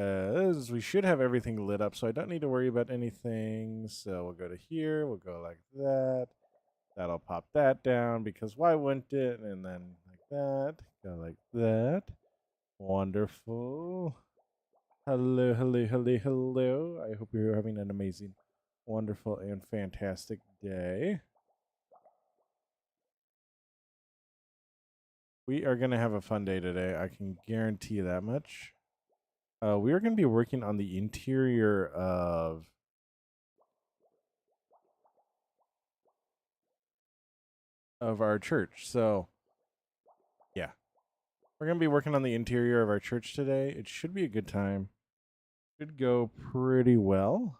because we should have everything lit up, so I don't need to worry about anything. So we'll go to here. We'll go like that. That'll pop that down because why wouldn't it? And then like that. Go like that. Wonderful. Hello, hello, hello, hello. I hope you're having an amazing, wonderful, and fantastic day. We are going to have a fun day today. I can guarantee that much. We are going to be working on the interior of our church. So, yeah. We're going to be working on the interior of our church today. It should be a good time. Should go pretty well.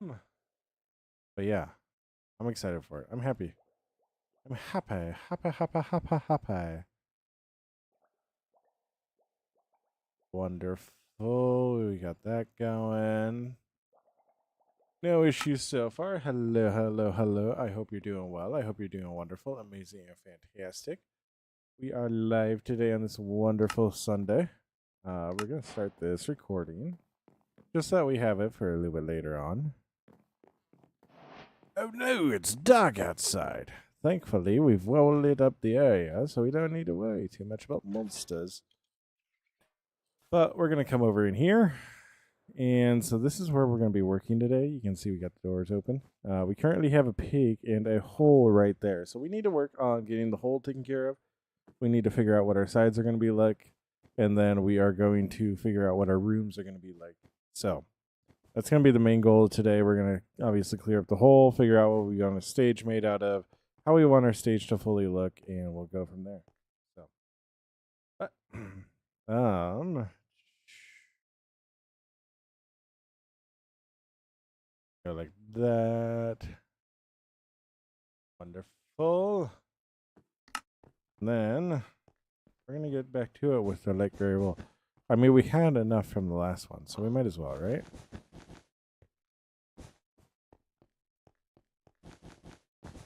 But yeah, I'm excited for it. I'm happy. I'm happy. Happy, happy, happy, happy. Wonderful. We got that going. No issues so far. Hello, hello, hello. I hope you're doing well. I hope you're doing wonderful, amazing, and fantastic. We are live today on this wonderful Sunday. We're going to start this recording just so that we have it for a little bit later on. Oh no, it's dark outside. Thankfully, we've well lit up the area, so we don't need to worry too much about monsters. But we're going to come over in here. And so this is where we're going to be working today. You can see we got the doors open. We currently have a pig and a hole right there. So we need to work on getting the hole taken care of. We need to figure out what our sides are going to be like. And then we are going to figure out what our rooms are going to be like. So that's going to be the main goal of today. We're going to obviously clear up the hole, figure out what we want a stage made out of, how we want our stage to fully look, and we'll go from there. So, go like that. Wonderful. And then we're going to get back to it with the light gray wool. I mean, we had enough from the last one, so we might as well, right?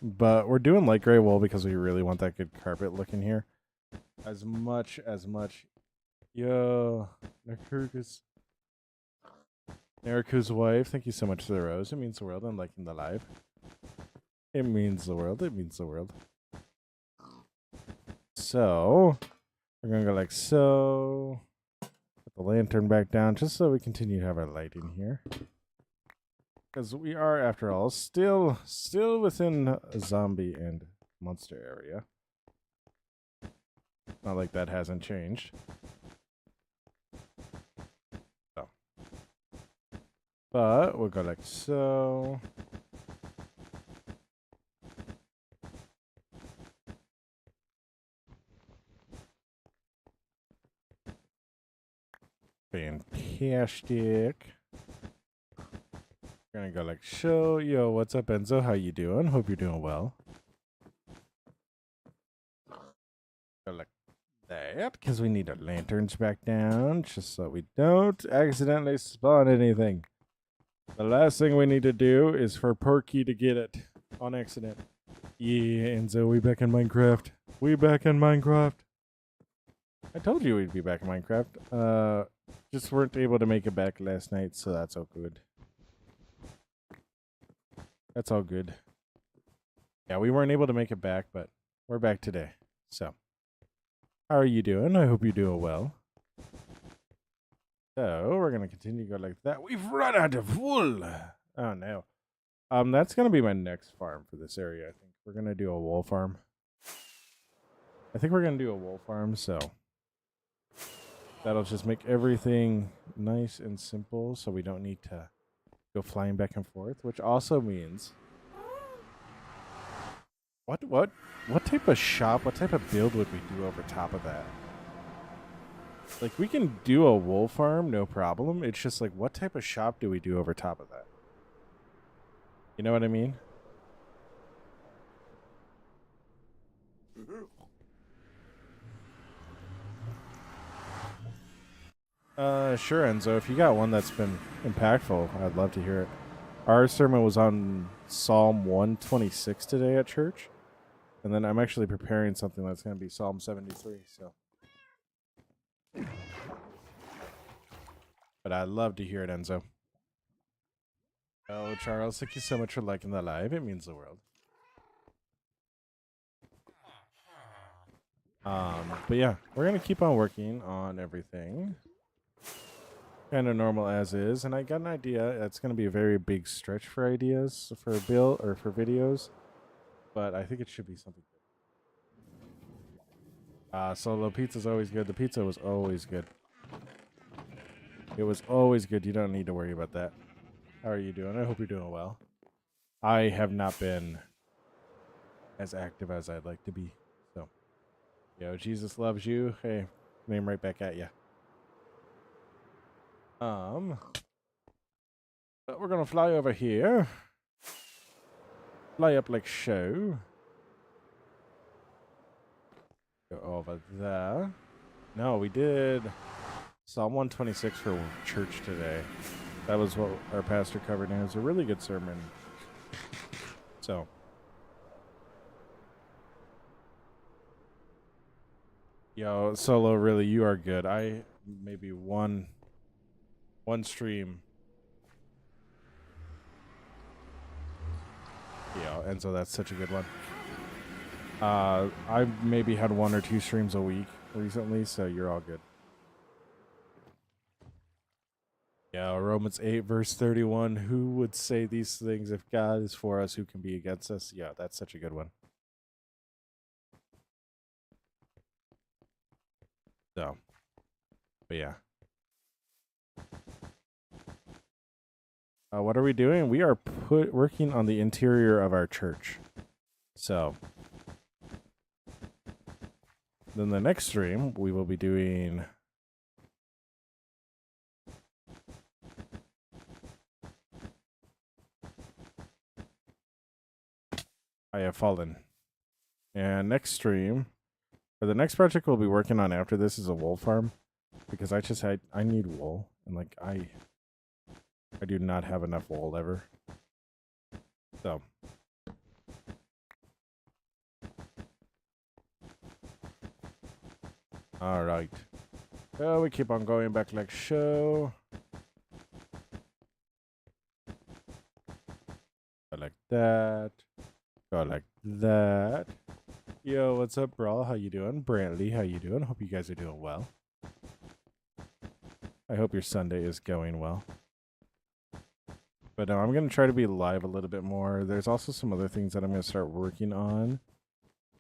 But we're doing light gray wool because we really want that good carpet look in here. As much. Yo, Nariku's wife, thank you so much for the rose. It means the world. I'm liking the live. It means the world. It means the world. So, we're going to go like so. Put the lantern back down just so we continue to have our light in here. Because we are, after all, still within a zombie and monster area. Not like that hasn't changed. So. But we'll go like so. Fantastic. We're gonna go like so. Yo, what's up, Enzo? How you doing? Hope you're doing well. Go like that, because we need our lanterns back down, just so we don't accidentally spawn anything. The last thing we need to do is for Perky to get it on accident. Yeah, Enzo, we back in Minecraft. We back in Minecraft. I told you we'd be back in Minecraft. Just weren't able to make it back last night, so that's all good. That's all good. Yeah, we weren't able to make it back, but we're back today. So, how are you doing? I hope you're doing well. So, we're going to continue to go like that. We've run out of wool. Oh, no. That's going to be my next farm for this area, I think. We're going to do a wool farm. I think we're going to do a wool farm, so that'll just make everything nice and simple so we don't need to go flying back and forth, which also means what type of shop, what type of build would we do over top of that? Like, we can do a wool farm, no problem. It's just like, what type of shop do we do over top of that? You know what I mean? Sure, Enzo. If you got one that's been impactful, I'd love to hear it. Our sermon was on Psalm 126 today at church. And then I'm actually preparing something that's going to be Psalm 73, so But I love to hear it, Enzo. Oh, Charles, thank you so much for liking the live. It means the world. But yeah, we're gonna keep on working on everything. Kind of normal as is, and I got an idea. It's gonna be a very big stretch for ideas for a bill or for videos, but I think it should be something good. Solo pizza's always good. The pizza was always good. It was always good. You don't need to worry about that. How are you doing? I hope you're doing well. I have not been as active as I'd like to be. So, yo, Jesus loves you. Hey, name right back at you. But we're gonna fly over here. Fly up like so. Go over there. No, we did Psalm 126 for church today. That was what our pastor covered, and it was a really good sermon. So, yo, Solo, really, you are good. I maybe one stream. Yeah, and so that's such a good one. I've maybe had 1 or 2 streams a week recently, so you're all good. Yeah, Romans 8 verse 31. Who would say these things? If God is for us, who can be against us? Yeah, that's such a good one. So, but yeah. What are we doing? We are working on the interior of our church. So, then the next stream, we will be doing... I have fallen. And next stream, or the next project we'll be working on after this is a wool farm. Because I need wool. And like, I do not have enough wool ever. So. Alright. So we keep on going back like so. Go like that. Go like that. Yo, what's up, bro? How you doing? Brantley, how you doing? Hope you guys are doing well. I hope your Sunday is going well. But no, I'm going to try to be live a little bit more. There's also some other things that I'm going to start working on,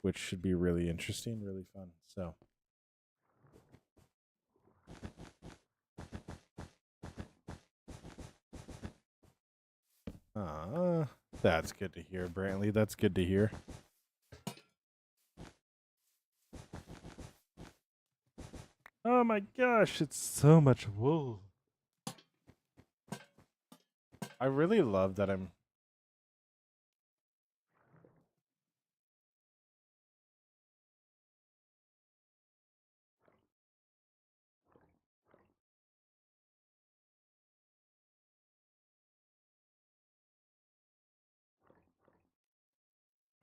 which should be really interesting, really fun. So. That's good to hear, Brantley. That's good to hear. Oh my gosh, it's so much wool. I really love that I'm...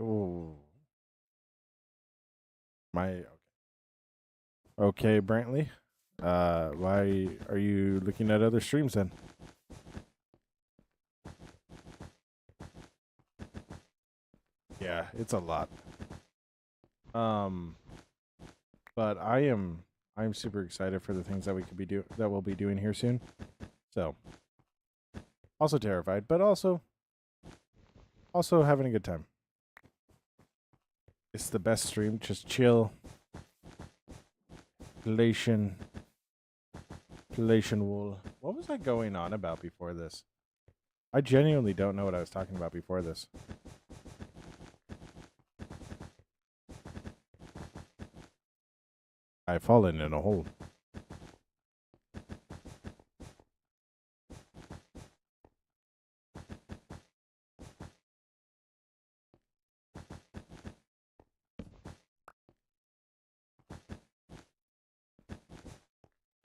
Oh. Okay, Brantley. Why are you looking at other streams then? Yeah, it's a lot. But I'm super excited for the things that we'll be doing here soon. So, also terrified, but also having a good time. It's the best stream. Just chill. Palatian wool. What was I going on about before this? I genuinely don't know what I was talking about before this. I've fallen in a hole.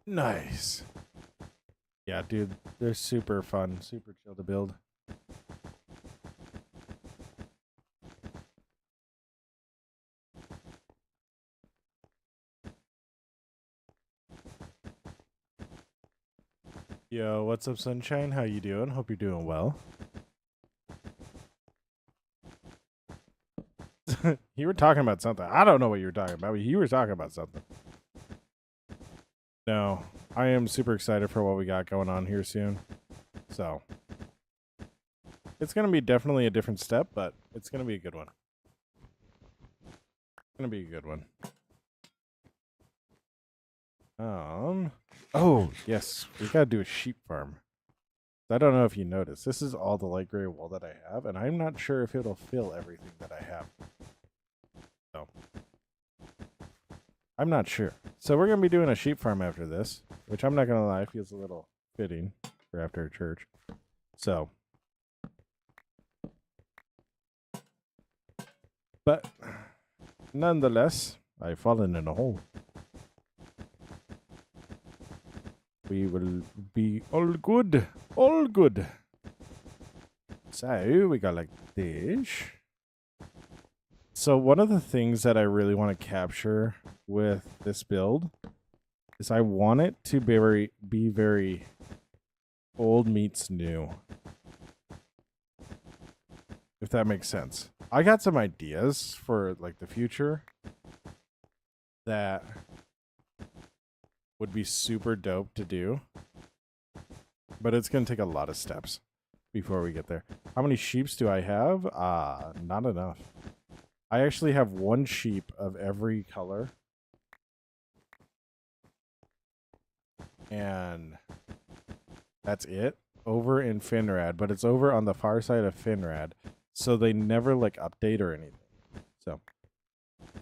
Nice. Yeah, dude, they're super fun, super chill to build. Yo, what's up, Sunshine? How you doing? Hope you're doing well. You were talking about something. I don't know what you were talking about, but you were talking about something. No, I am super excited for what we got going on here soon. So, it's going to be definitely a different step, but it's going to be a good one. It's going to be a good one. Oh, yes, we got to do a sheep farm. I don't know if you noticed. This is all the light gray wool that I have, and I'm not sure if it'll fill everything that I have. So, I'm not sure. So we're going to be doing a sheep farm after this, which I'm not going to lie, feels a little fitting for after church. So, but nonetheless, I've fallen in a hole. We will be all good. All good. So, we got like this. So, one of the things that I really want to capture with this build is I want it to be very old meets new. If that makes sense. I got some ideas for like the future that would be super dope to do, but it's going to take a lot of steps before we get there. How many sheeps do I have? Not enough. I actually have one sheep of every color, and that's it over in Finrad, but it's over on the far side of Finrad, so they never like update or anything. So,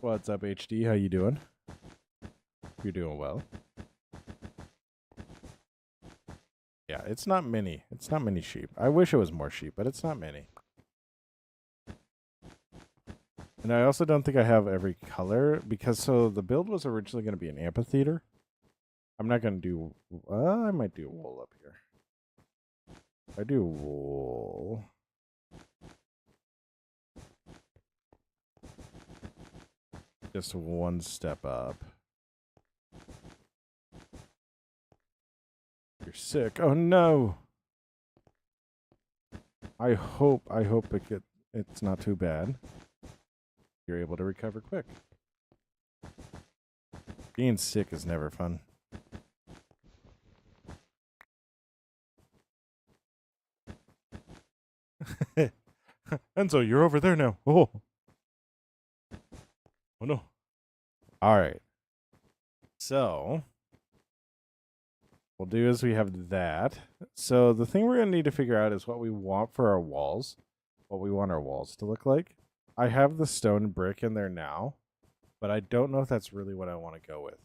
what's up, HD? How you doing? You're doing well. Yeah, it's not many. It's not many sheep. I wish it was more sheep, but it's not many. And I also don't think I have every color, because so the build was originally going to be an amphitheater. I'm not going to do... I might do wool up here. If I do wool... just one step up. You're sick. Oh no! I hope it's not too bad. You're able to recover quick. Being sick is never fun. Enzo, you're over there now. Oh. Oh no. All right. So, we'll do is we have that. So the thing we're going to need to figure out is what we want for our walls. What we want our walls to look like. I have the stone brick in there now, but I don't know if that's really what I want to go with.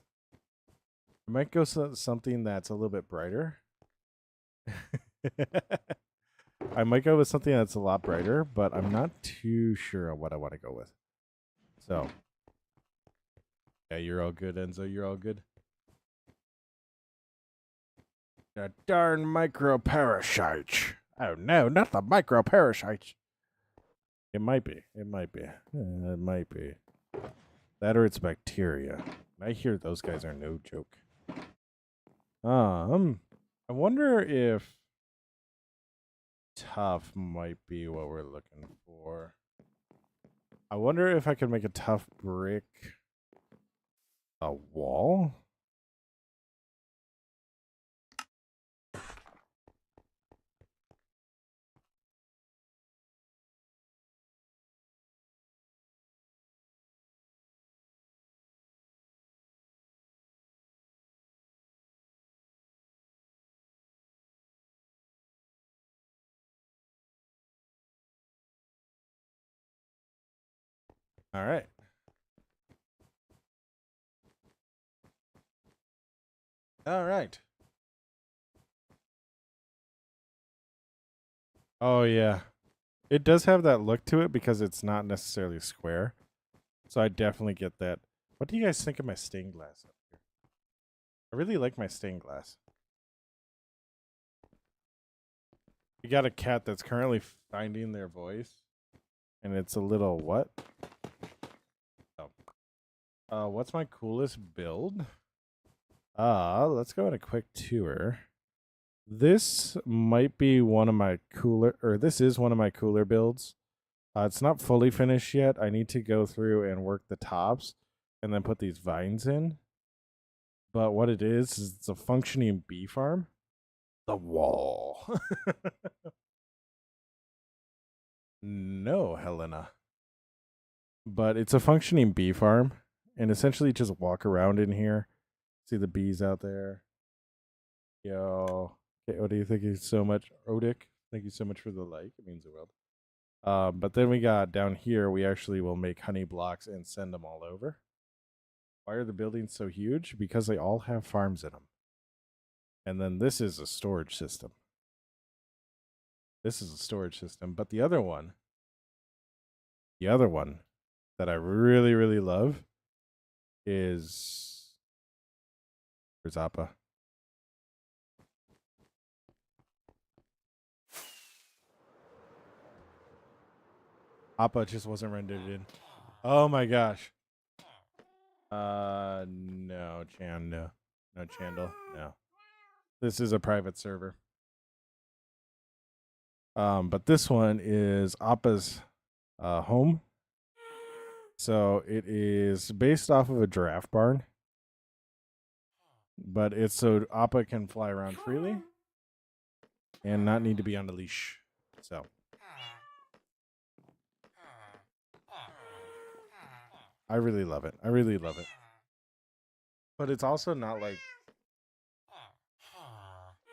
I might go something that's a little bit brighter. I might go with something that's a lot brighter, but I'm not too sure on what I want to go with. So, yeah, you're all good, Enzo. You're all good. The darn microparasites. Oh no, not the microparasites. It might be. It might be. It might be. That or it's bacteria. I hear those guys are no joke. I wonder if tough might be what we're looking for. I wonder if I could make a tough brick a wall. All right. All right. Oh, yeah. It does have that look to it because it's not necessarily square. So I definitely get that. What do you guys think of my stained glass up here? I really like my stained glass. We got a cat that's currently finding their voice. And it's a little what? Oh. What's my coolest build? Let's go on a quick tour. This might be one of my cooler, or this is one of my cooler builds. It's not fully finished yet. I need to go through and work the tops and then put these vines in. But what it is it's a functioning bee farm. The wall. No, Helena. But it's a functioning bee farm. And essentially just walk around in here. See the bees out there. Yo. Okay, what do you think you so much? Odic, thank you so much for the like. It means the world. But then we got down here, we actually will make honey blocks and send them all over. Why are the buildings so huge? Because they all have farms in them. And then this is a storage system. This is a storage system. But the other one that I really, really love is... Where's Appa? Appa just wasn't rendered in. Oh my gosh. No, Chan, no. No, Chandel, no. This is a private server. But this one is Appa's home. So it is based off of a giraffe barn. But it's so Appa can fly around freely and not need to be on a leash. So I really love it. I really love it. But it's also not like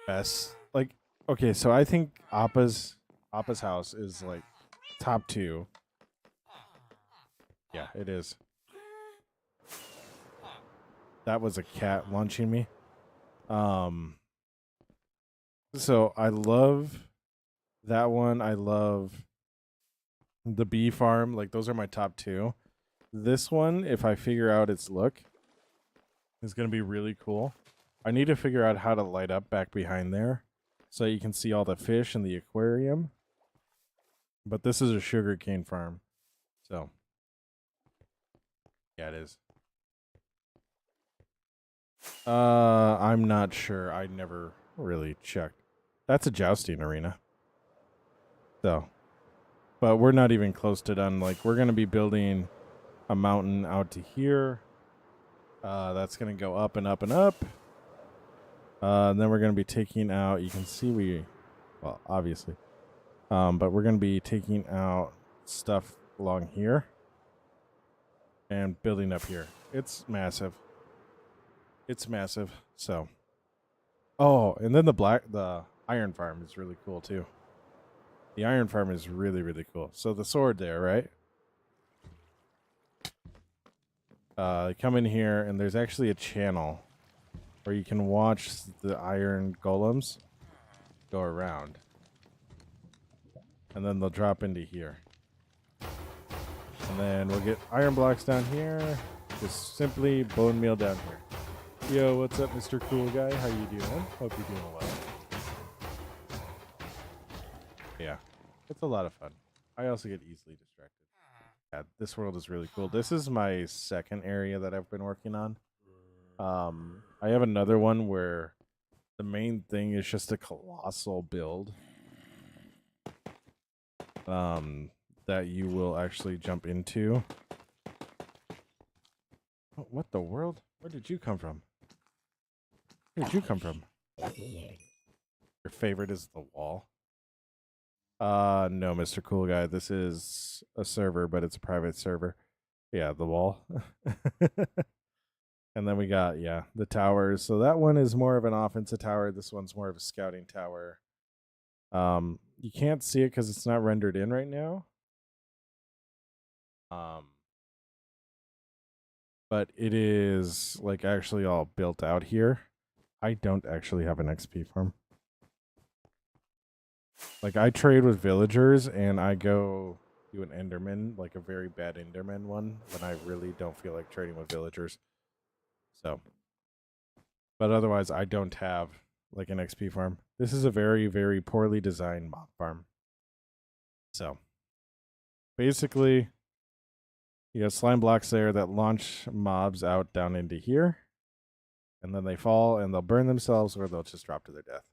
best. Like, okay, so I think Appa's house is like top 2. Yeah, it is. That was a cat launching me. So I love that one. I love the bee farm. Like, those are my top 2. This one, if I figure out its look, is going to be really cool. I need to figure out how to light up back behind there so you can see all the fish in the aquarium. But this is a sugarcane farm. So, yeah, it is. I'm not sure. I never really checked. That's a jousting arena. So, but we're not even close to done. Like, we're going to be building a mountain out to here. That's going to go up and up and up. And then we're going to be taking out, you can see well, obviously. But we're going to be taking out stuff along here and building up here. It's massive. It's massive. So, oh, and then the iron farm is really cool too. The iron farm is really, really cool. So the sword there, right? Come in here, and there's actually a channel where you can watch the iron golems go around. And then they'll drop into here. And then we'll get iron blocks down here. Just simply bone meal down here. Yo, what's up, Mr. Cool Guy? How you doing? Hope you're doing well. Yeah, it's a lot of fun. I also get easily distracted. Yeah, this world is really cool. This is my second area that I've been working on. I have another one where the main thing is just a colossal build. That you will actually jump into. Oh, what the world? Where did you come from? Where did you come from? Your favorite is the wall? No, Mr. Cool Guy. This is a server, but it's a private server. Yeah, the wall. And then we got, yeah, the towers. So that one is more of an offensive tower. This one's more of a scouting tower. You can't see it because it's not rendered in right now. But it is like actually all built out here. I don't actually have an XP farm. Like, I trade with villagers and I go do an Enderman, like a very bad Enderman one, when I really don't feel like trading with villagers. So, but otherwise I don't have like an XP farm. This is a very, very poorly designed mob farm. So, basically, you have slime blocks there that launch mobs out down into here. And then they fall and they'll burn themselves or they'll just drop to their death.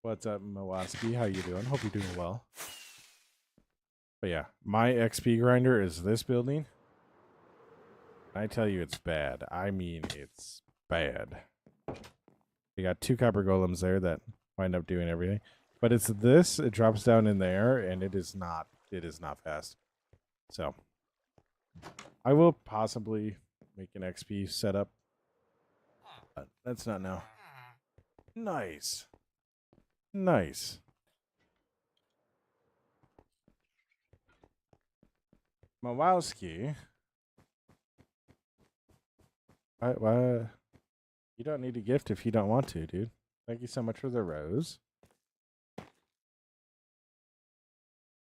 What's up, Mawaski? How you doing? Hope you're doing well. But yeah, my XP grinder is this building. I tell you, it's bad. I mean, it's bad. We got 2 copper golems there that wind up doing everything. But it's this, it drops down in there, and it is not fast. So I will possibly make an XP setup. But that's not now. Nice. Nice. Mawowski. Why? You don't need a gift if you don't want to, dude. Thank you so much for the rose.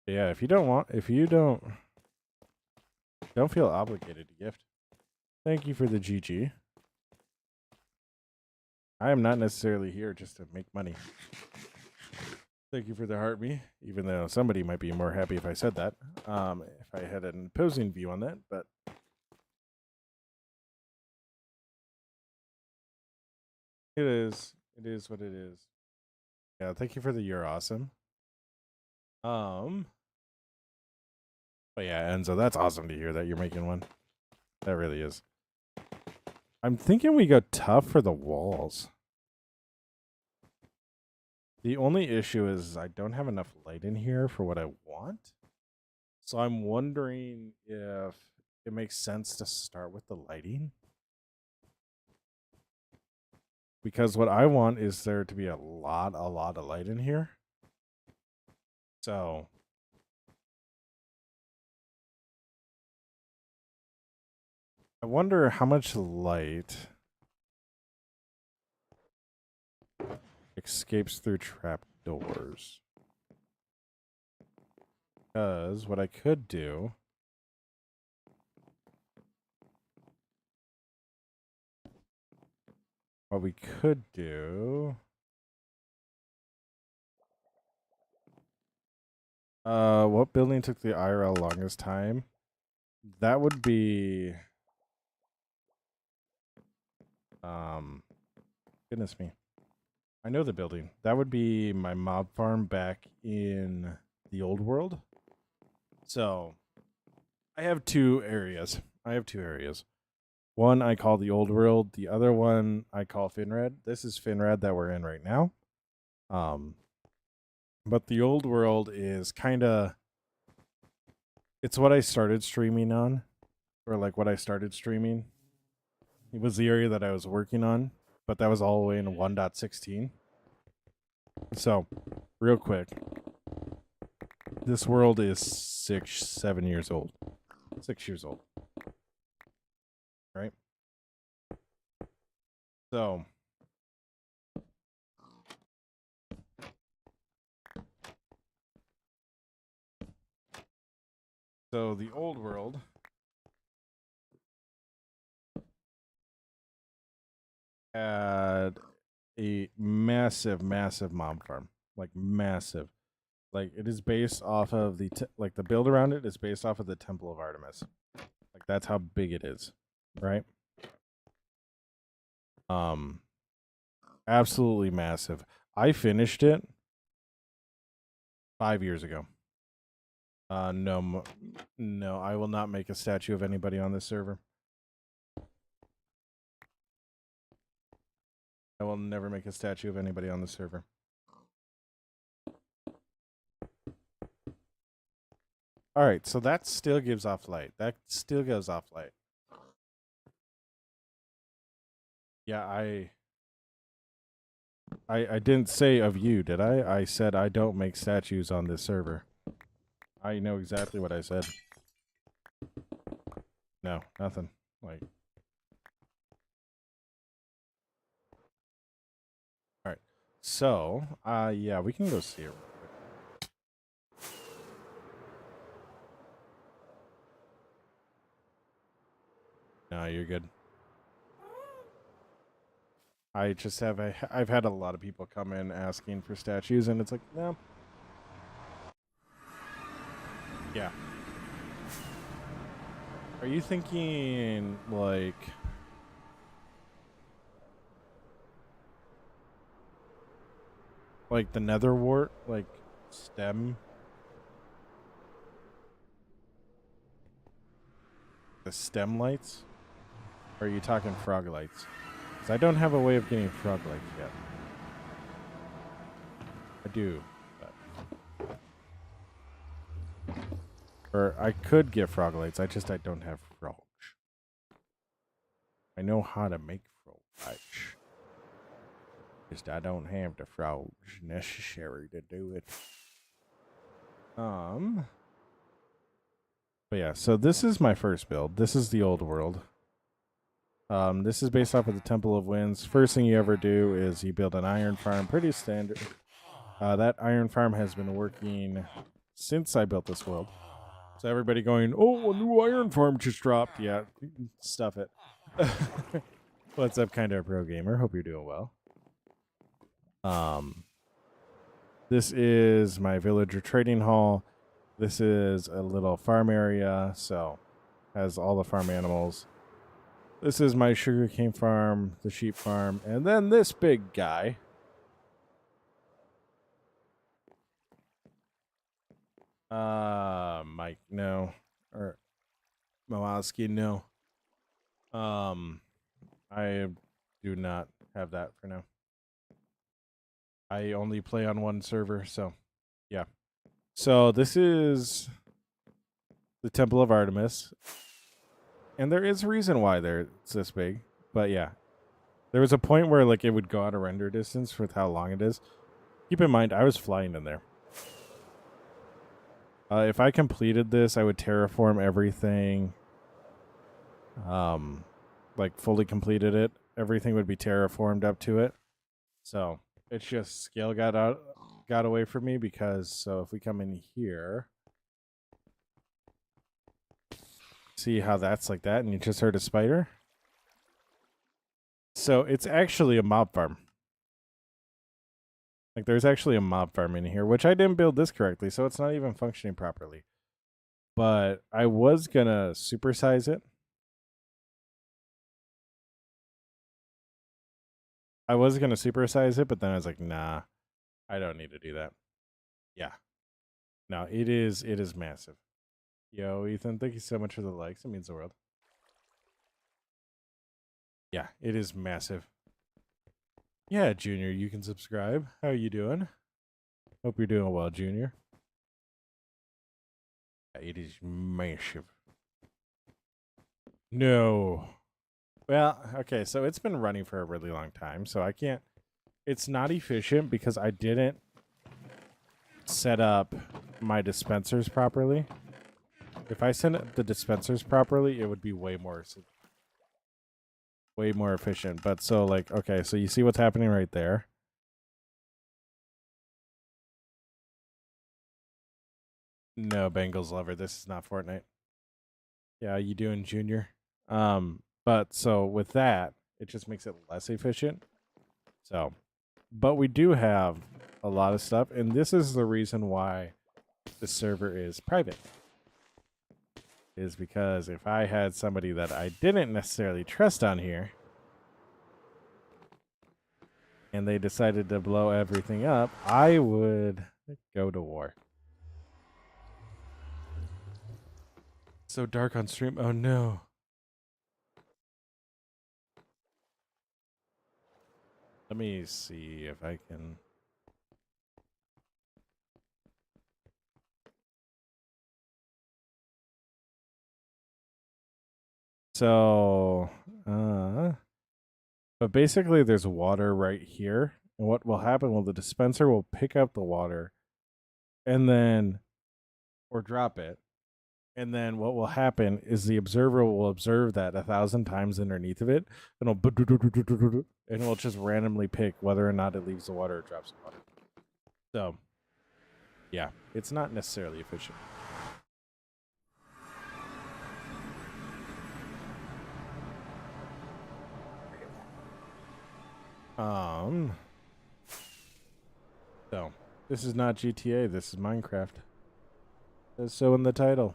Yeah, if you don't feel obligated to gift. Thank you for the GG. I am not necessarily here just to make money. Thank you for the heart me, even though somebody might be more happy if I said that. If I had an opposing view on that, but it is what it is. Yeah, thank you for the you're awesome. But yeah, Enzo, that's awesome to hear that you're making one. That really is. I'm thinking we go tough for the walls. The only issue is I don't have enough light in here for what I want. So I'm wondering if it makes sense to start with the lighting. Because what I want is there to be a lot of light in here. So I wonder how much light escapes through trap doors. Because what I could do what building took the IRL longest time? That would be goodness me. I know the building. That would be my mob farm back in the old world. So I have 2 areas. One I call the old world. The other one I call Finrad. This is Finrad that we're in right now. But the old world is kind of, it's what I started streaming on, or like what I started streaming. It was the area that I was working on, but that was all the way in 1.16. So, real quick, this world is 7 years old. 6 years old. Right? So the old world had a massive mob farm. Like massive. Like it is based off of the the build around it is based off of the Temple of Artemis. Like that's how big it is, right? Absolutely massive. I finished it 5 years ago. No, I will not make a statue of anybody on this server. I will never make a statue of anybody on the server. All right, so that still gives off light. Yeah, I didn't say of you, did I? I said I don't make statues on this server. I know exactly what I said. No, nothing. Like, all right. So, yeah, we can go see it. No, you're good. I just have I've had a lot of people come in asking for statues, and it's like, no. Yeah. Are you thinking like? Like the nether wart, like stem. The stem lights? Or are you talking frog lights? Because I don't have a way of getting frog lights yet. I do. But... Or I could get frog lights. I don't have frogs. I know how to make frog lights. Just I don't have the frogs necessary to do it. But yeah, so this is my first build. This is the old world. This is based off of the Temple of Winds. First thing you ever do is you build an iron farm. Pretty standard. That iron farm has been working since I built this world. So everybody going, oh, a new iron farm just dropped. Yeah, stuff it. What's up, kind of pro gamer? Hope you're doing well. This is my villager trading hall. This is a little farm area, so has all the farm animals. This is my sugarcane farm, the sheep farm, and then this big guy. Mike, no. Or Mowowski, no. I do not have that for now. I only play on one server, so yeah. So this is the Temple of Artemis. And there is a reason why it's this big. But yeah. There was a point where like it would go out of render distance with how long it is. Keep in mind, I was flying in there. If I completed this, I would terraform everything. Like fully completed it. Everything would be terraformed up to it. So it's just scale got away from me because so if we come in here, see how that's like that, and you just heard a spider. So it's actually a mob farm. Like there's actually a mob farm in here, which I didn't build this correctly, so it's not even functioning properly. But I was gonna supersize it. But then I was like, nah, I don't need to do that. Yeah. No, it is massive. Yo, Ethan, thank you so much for the likes. It means the world. Yeah, it is massive. Yeah, Junior, you can subscribe. How are you doing? Hope you're doing well, Junior. It is massive. No. Well, okay, so it's been running for a really long time, so I can't... It's not efficient because I didn't set up my dispensers properly. If I set up the dispensers properly, it would be way more efficient. But so like, okay, so you see what's happening right there? No, Bengals lover, this is not Fortnite. Yeah, you doing, Junior? But so with that, it just makes it less efficient. So, but we do have a lot of stuff, and this is the reason why the server is private. Is because if I had somebody that I didn't necessarily trust on here, and they decided to blow everything up, I would go to war. So dark on stream. Oh no. Let me see if I can. So, but basically there's water right here. And what will happen? Well, the dispenser will pick up the water and then, or drop it. And then what will happen is the observer will observe that 1,000 times underneath of it, and it'll just randomly pick whether or not it leaves the water or drops the water. So, yeah, it's not necessarily efficient. So, this is not GTA, this is Minecraft. It says so in the title.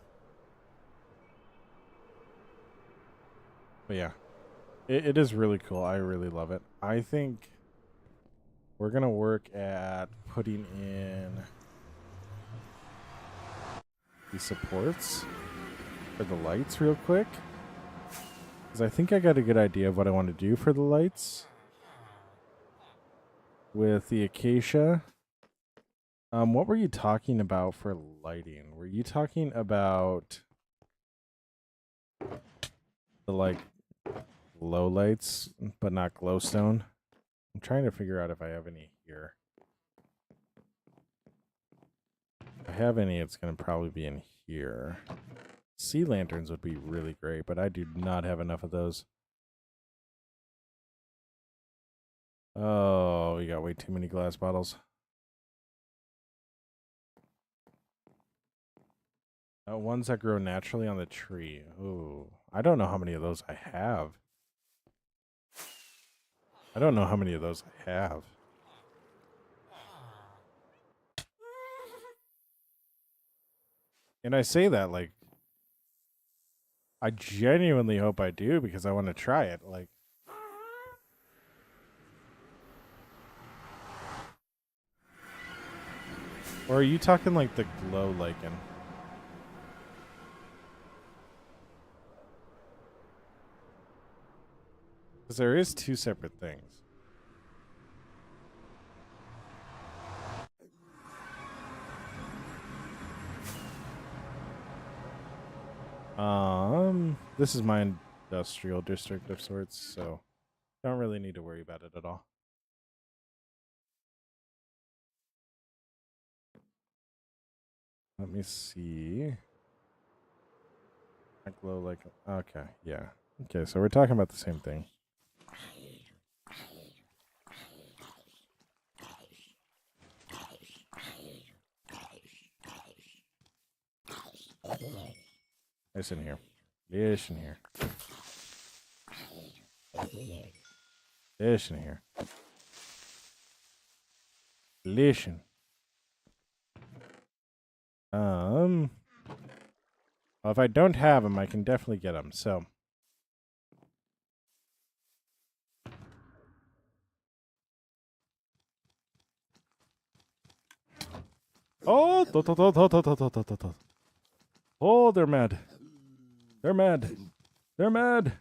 But yeah, it is really cool. I really love it. I think we're going to work at putting in the supports for the lights real quick. Because I think I got a good idea of what I want to do for the lights. With the acacia. What were you talking about for lighting? Were you talking about the, like, low lights, but not glowstone? I'm trying to figure out if I have any here. If I have any, it's going to probably be in here. Sea lanterns would be really great, but I do not have enough of those. Oh, we got way too many glass bottles. Ones that grow naturally on the tree. Oh, I don't know how many of those I have. I don't know how many of those I have. And I say that like, I genuinely hope I do because I want to try it. Like, or are you talking like the glow lichen? Because there is two separate things. This is my industrial district of sorts, so don't really need to worry about it at all. Let me see. I glow like, okay, yeah. Okay, so we're talking about the same thing. Listen here. Listen here. Listen here. Listen. Well, if I don't have them, I can definitely get them. So, oh, oh, they're mad. They're mad. They're mad.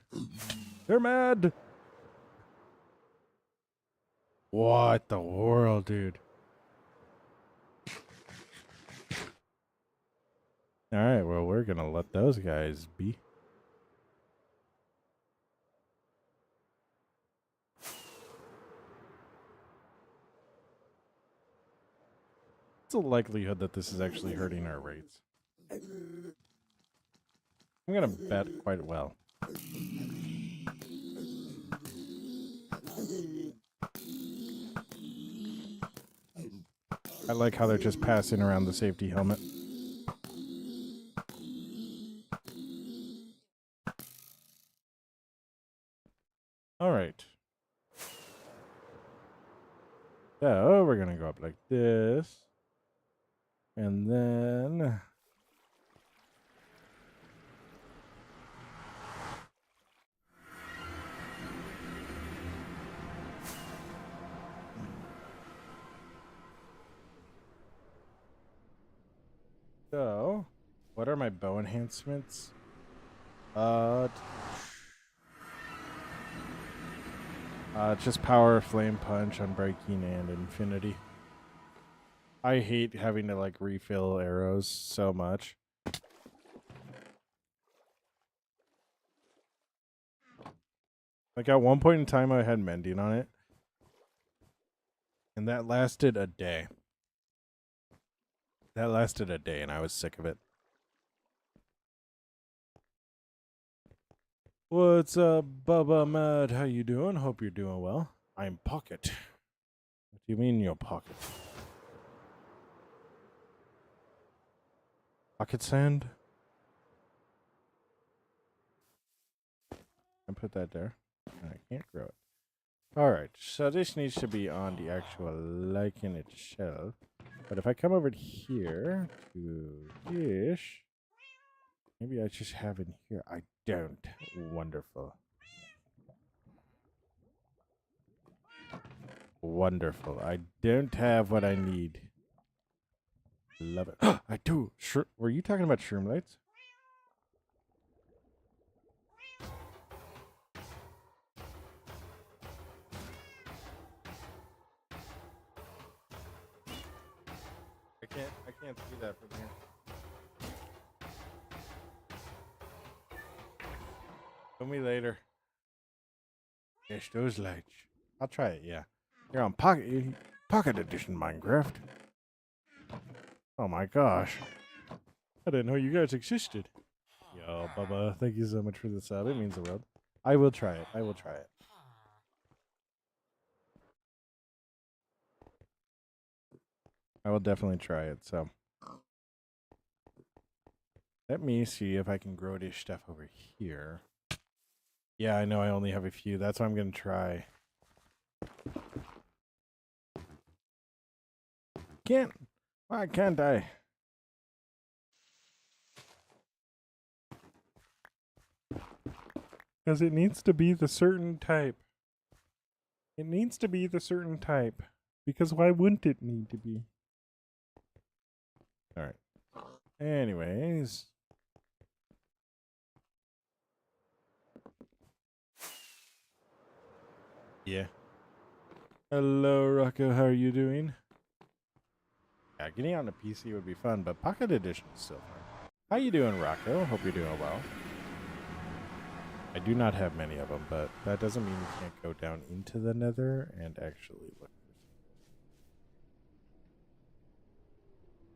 They're mad. What the world, dude? All right, well, we're gonna let those guys be. What's the likelihood that this is actually hurting our rates? I'm gonna bet quite well. I like how they're just passing around the safety helmet. All right. So we're gonna go up like this. And then so what are my bow enhancements? Just power, flame punch, unbreaking, and infinity. I hate having to like refill arrows so much. Like at one point in time I had mending on it. And that lasted a day. That lasted a day and I was sick of it. What's up, Bubba Mad? How you doing? Hope you're doing well. I'm Pocket. What do you mean your pocket? Pocket sand? I put that there. I can't grow it. Alright, so this needs to be on the actual lichen itself. But if I come over here to this, maybe I just have it here. I don't. Wonderful. Wonderful. I don't have what I need. Love it. I do. Sure. Were you talking about shroom lights? I can't see that from here. Tell me later. Yes, those lights. I'll try it, yeah. You're on Pocket Edition Minecraft. Oh my gosh. I didn't know you guys existed. Yo, Bubba, thank you so much for the sub. It means the world. I will try it. I will try it. I will definitely try it, so. Let me see if I can grow this stuff over here. Yeah, I know I only have a few. That's what I'm going to try. Can't. Why can't I? Because it needs to be the certain type. It needs to be the certain type. Because why wouldn't it need to be? Alright. Anyways. Yeah. Hello, Rocco. How are you doing? Yeah, getting on a PC would be fun, but Pocket Edition is still fun. How you doing, Rocco? Hope you're doing well. I do not have many of them, but that doesn't mean you can't go down into the nether and actually look.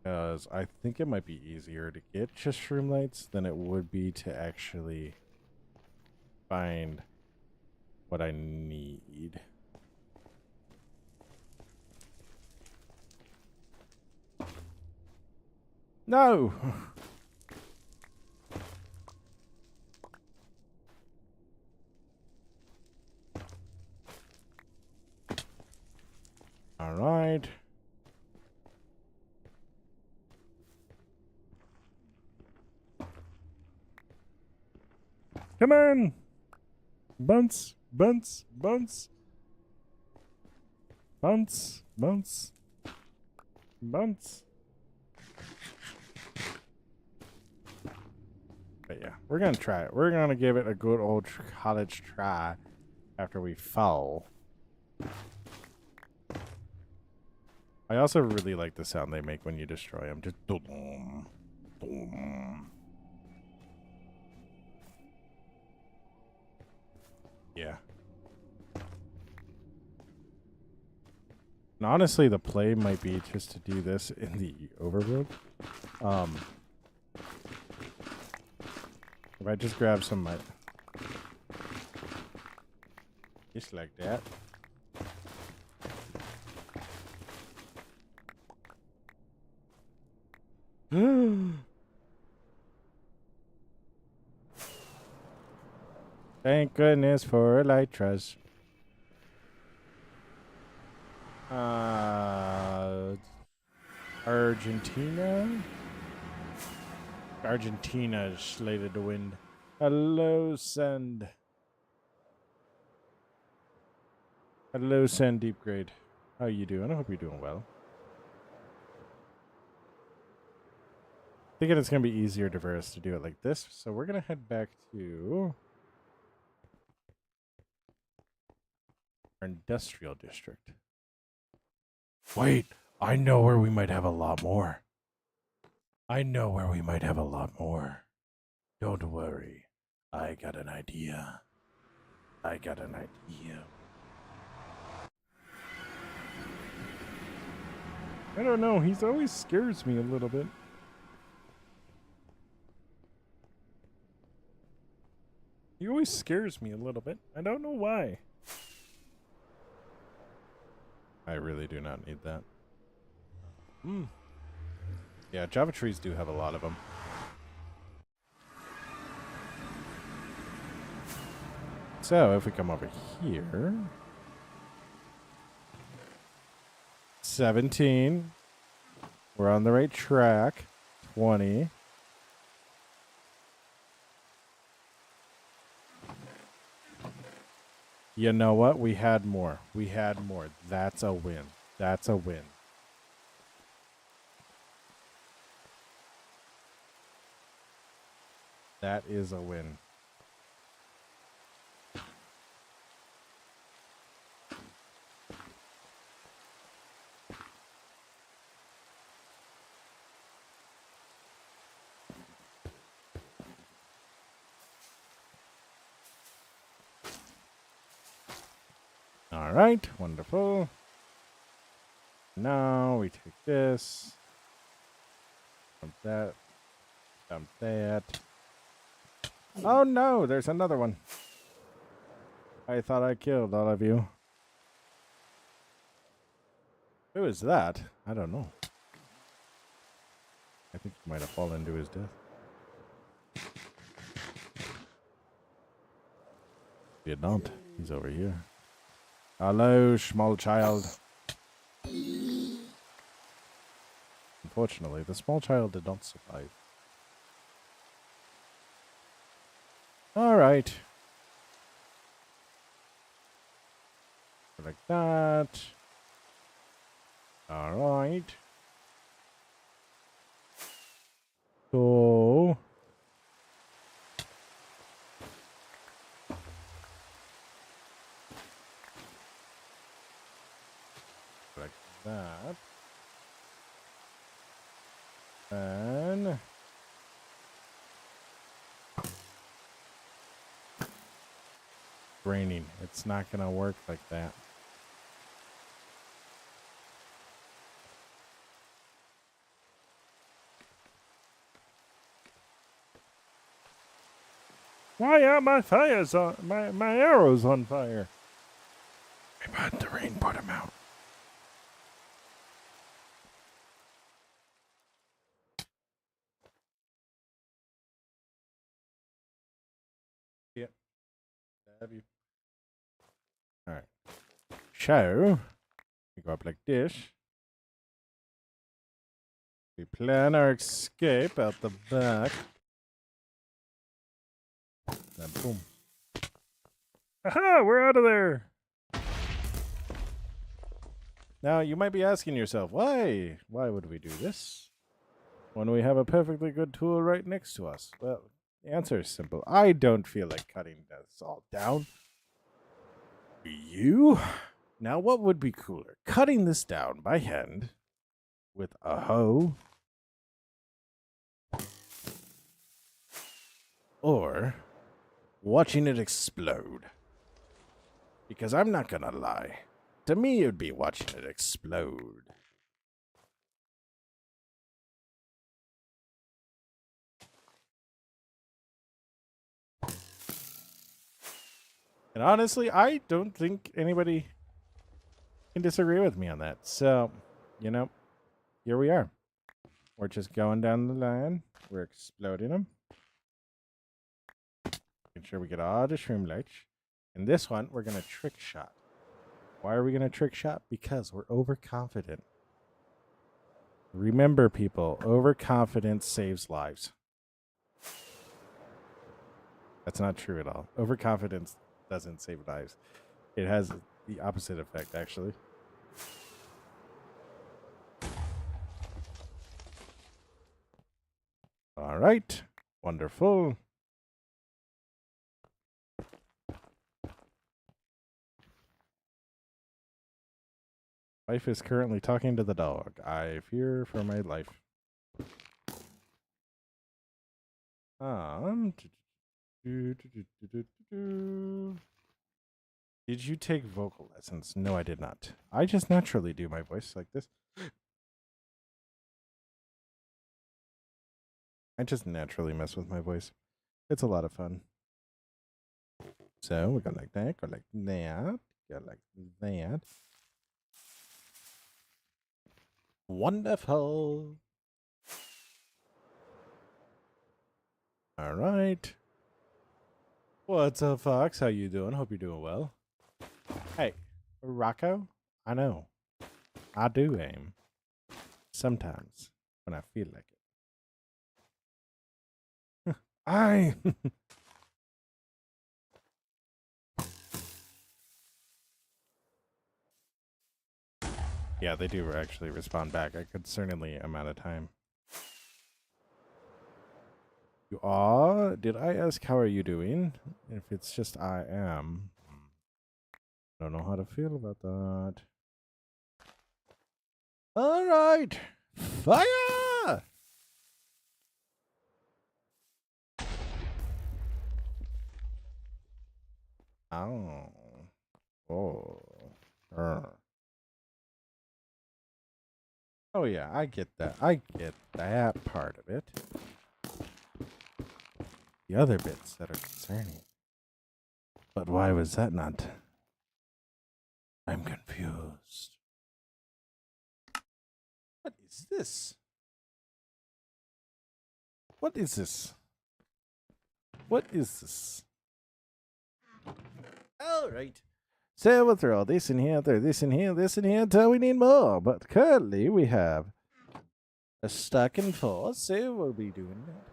Because I think it might be easier to get just shroom lights than it would be to actually find what I need. No! All right. Come on! Bounce, bounce, bounce. Bounce, bounce, bounce. But yeah, we're going to try it. We're going to give it a good old college try after we fall. I also really like the sound they make when you destroy them. Just boom, boom. Yeah. And honestly, the play might be just to do this in the overworld. If I just grab some mud. Just like that. Thank goodness for elytras. Argentina? Argentina is slated to win. Hello, Send. Hello, Send Deep Grade. How you doing? I hope you're doing well. Thinking it's going to be easier for us to do it like this, so we're going to head back to our industrial district. Wait, I know where we might have a lot more. I know where we might have a lot more. Don't worry. I got an idea. I got an idea. I don't know. He always scares me a little bit. He always scares me a little bit. I don't know why. I really do not need that. Yeah, Java trees do have a lot of them. So, if we come over here... 17. We're on the right track. 20. You know what? We had more. We had more. That's a win. That's a win. That is a win. All right, wonderful. Now we take this. Dump that. Dump that. Oh no, there's another one. I thought I killed all of you. Who is that? I don't know. I think he might have fallen to his death. He did not. He's over here. Hello, small child. Unfortunately, the small child did not survive. All right. Like that. All right. So like that. And raining. It's not gonna work like that. Why are my fires on my arrows on fire? We had the rain put them out. Yeah. Have you? All right. So we go up like this. We plan our escape out the back. Then boom. Aha! We're out of there. Now you might be asking yourself, why? Why would we do this when we have a perfectly good tool right next to us? Well, the answer is simple. I don't feel like cutting this all down. Do you? Now, what would be cooler? Cutting this down by hand with a hoe, or watching it explode? Because I'm not gonna lie. To me, it would be watching it explode. And honestly, I don't think anybody can disagree with me on that. So, you know, here we are. We're just going down the line. We're exploding them. Making sure we get all the shroom lights. And this one, we're going to trick shot. Why are we going to trick shot? Because we're overconfident. Remember, people, overconfidence saves lives. That's not true at all. Overconfidence doesn't save lives. It has the opposite effect, actually. All right. Wonderful. Wife is currently talking to the dog. I fear for my life. Did you take vocal lessons? No, I did not. I just naturally do my voice like this. I just naturally mess with my voice. It's a lot of fun. So we go like that, go like that, go like that. Wonderful. All right. What's up, Fox? How you doing? Hope you're doing well. Hey, Rocco, I know. I do aim. Sometimes when I feel like it. I Yeah, they do actually respond back a concerningly amount of time. You are? Did I ask how are you doing? If it's just I am. Don't know how to feel about that. All right. Fire! Oh. Oh. Oh yeah, I get that. I get that part of it. The other bits that are concerning. But why was that not? I'm confused. What is this? What is this? What is this? All right. So we'll throw this in here, throw this in here, this in here until we need more. But currently we have a stack and four, so we'll be doing that.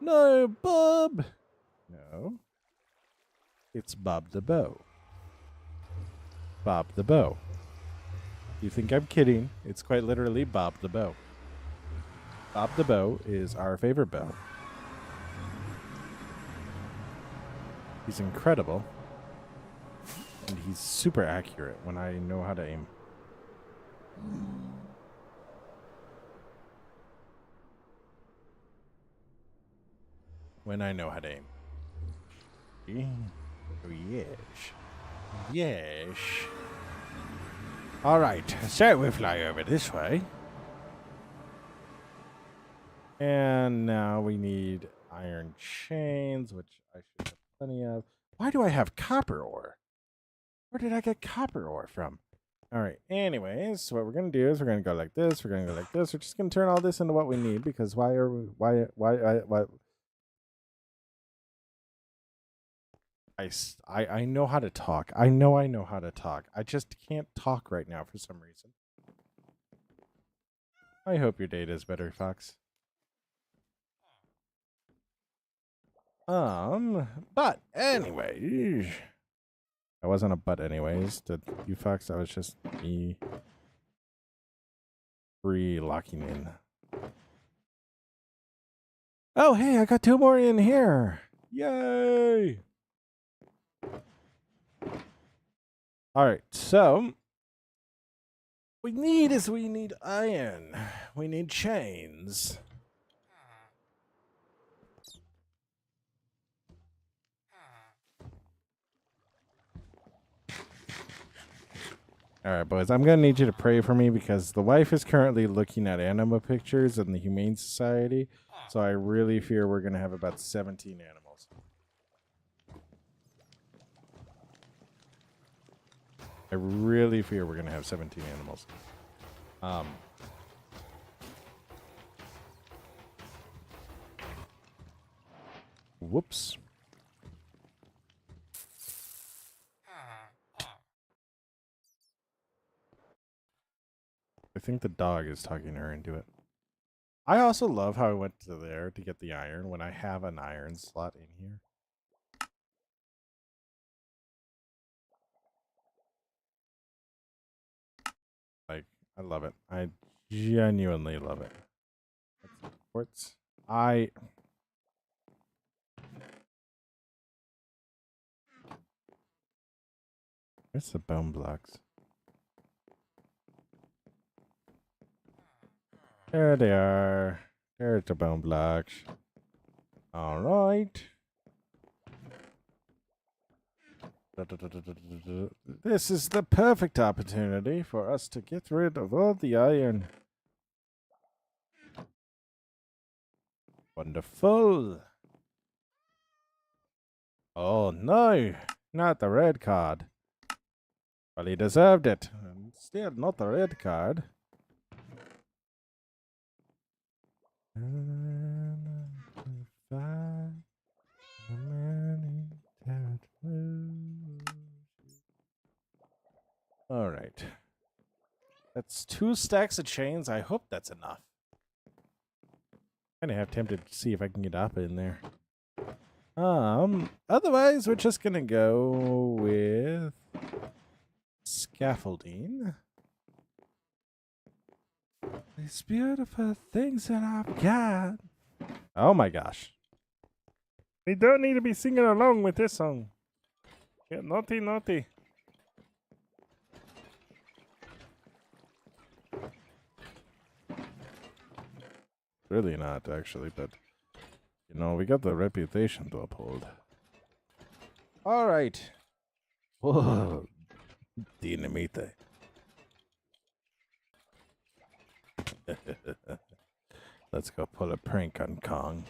No, Bob. No. It's Bob the Bow. Bob the Bow. You think I'm kidding? It's quite literally Bob the Bow. Bob the Bow is our favorite bow. He's incredible. And he's super accurate when I know how to aim. When I know how to aim. Oh, yes. Yes. All right, so we fly over this way. And now we need iron chains, which I should have plenty of. Why do I have copper ore? Where did I get copper ore from? All right, anyways, so what we're going to do is we're going to go like this. We're going to go like this. We're just going to turn all this into what we need because why? I know how to talk. I know how to talk. I just can't talk right now for some reason. I hope your data is better, Fox. But anyway, I wasn't a but anyways. Did you, Fox? That was just me locking in. Oh, hey, I got 2 more in here. Yay! All right, so we need iron. We need chains. All right, boys, I'm going to need you to pray for me because the wife is currently looking at animal pictures in the Humane Society. So I really fear we're going to have about 17 animals. I really fear we're going to have 17 animals. Whoops. I think the dog is talking her into it. I also love how I went to there to get the iron when I have an iron slot in here. Like, I love it. I genuinely love it. Quartz. Where's the bone blocks? There they are. There's the bone blocks. All right. This is the perfect opportunity for us to get rid of all the iron. Wonderful. Oh no, not the red card. Well, he deserved it. Still not the red card. All right. That's 2 stacks of chains. I hope that's enough. Kind of half tempted to see if I can get up in there. Otherwise, we're just gonna go with scaffolding. these beautiful things that I've got. Oh my gosh. We don't need to be singing along with this song. Get naughty, naughty. Really not, actually, but, you know, we got the reputation to uphold. All right. Whoa. Dinamite. Let's go pull a prank on Kong.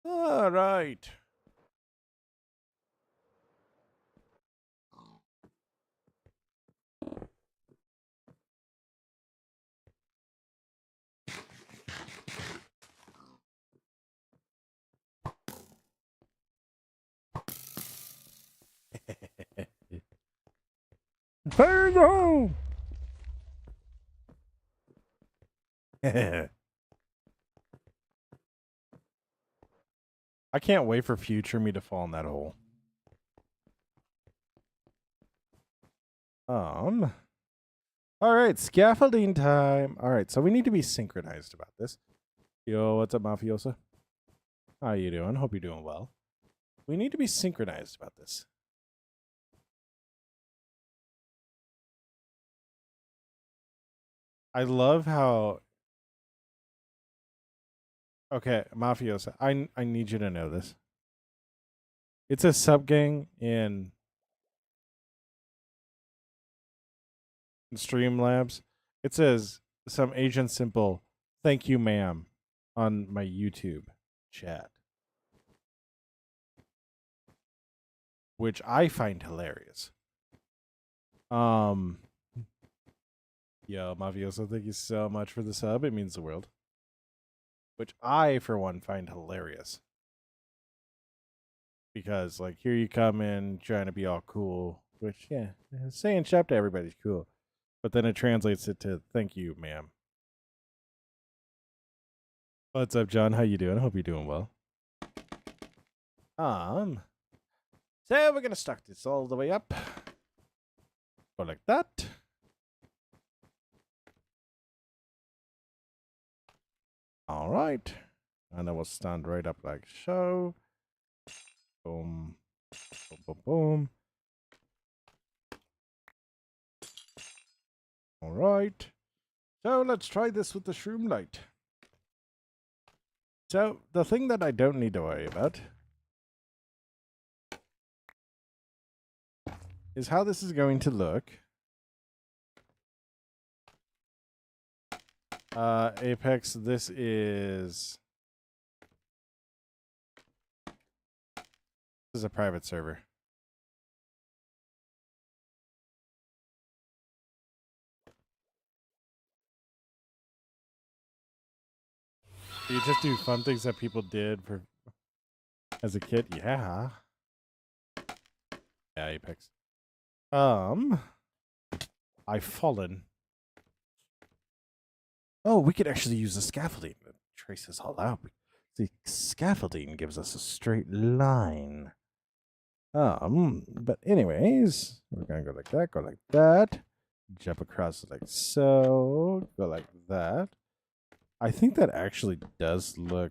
All right. Fire in the hole! I can't wait for future me to fall in that hole. All right, scaffolding time. All right, so we need to be synchronized about this. Yo, what's up, Mafiosa? How you doing? Hope you're doing well. We need to be synchronized about this. I love how... Okay, Mafiosa, I need you to know this. It's a sub-gang in Streamlabs. It says, some Agent Simple, thank you, ma'am, on my YouTube chat. Which I find hilarious. Yo, Mafioso, thank you so much for the sub. It means the world. Which I, for one, find hilarious. Because, like, here you come in trying to be all cool. Which, yeah, saying shop to everybody's cool. But then it translates it to thank you, ma'am. What's up, John? How you doing? I hope you're doing well. So we're gonna start this all the way up. Go like that. All right. And then we'll stand right up like so. Boom. Boom, boom, boom. All right. So let's try this with the shroom light. So the thing that I don't need to worry about is how this is going to look. Apex, this is a private server. You just do fun things that people did for as a kid. Yeah. Yeah, Apex. I've fallen. Oh, we could actually use the scaffolding to trace this all out. The scaffolding gives us a straight line. But anyways, we're gonna go like that, jump across like so, go like that. I think that actually does look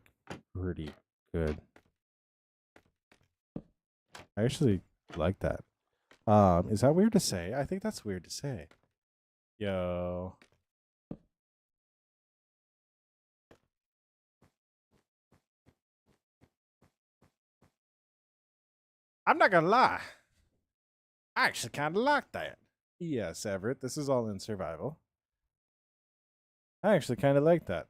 pretty good. I actually like that. Is that weird to say? I think that's weird to say. Yo. I'm not gonna lie. I actually kind of like that. Yes, Everett, this is all in survival. I actually kind of like that.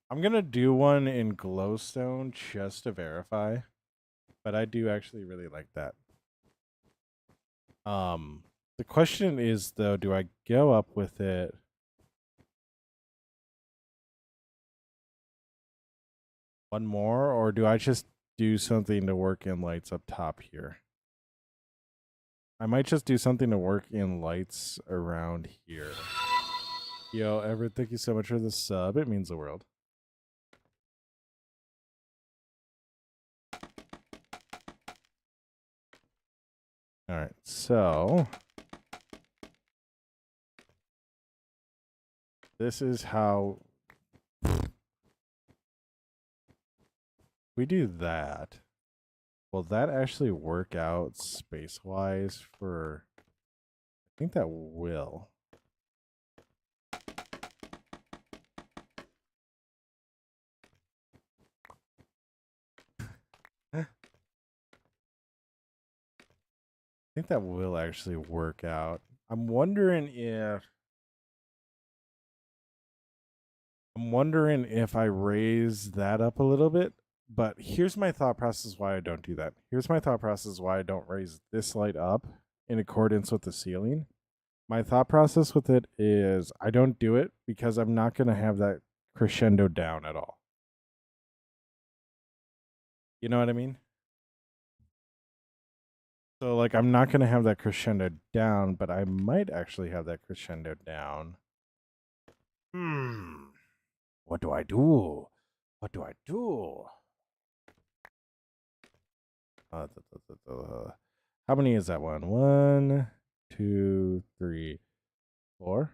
I'm going to do one in glowstone just to verify, but I do actually really like that. The question is, though, do I go up with it? One more, or do I just do something to work in lights up top here? I might just do something to work in lights around here. Yo, Everett, thank you so much for the sub. It means the world. All right, so this is how we do that. Will that actually work out space-wise for... I think that will. I think that will actually work out. I'm wondering if I raise that up a little bit, but here's my thought process why I don't do that. Here's my thought process why I don't raise this light up in accordance with the ceiling. My thought process with it is I don't do it because I'm not going to have that crescendo down at all. You know what I mean? So, like, I'm not going to have that crescendo down, but I might actually have that crescendo down. What do I do? What do I do? How many is that one? 1, 2, 3, 4,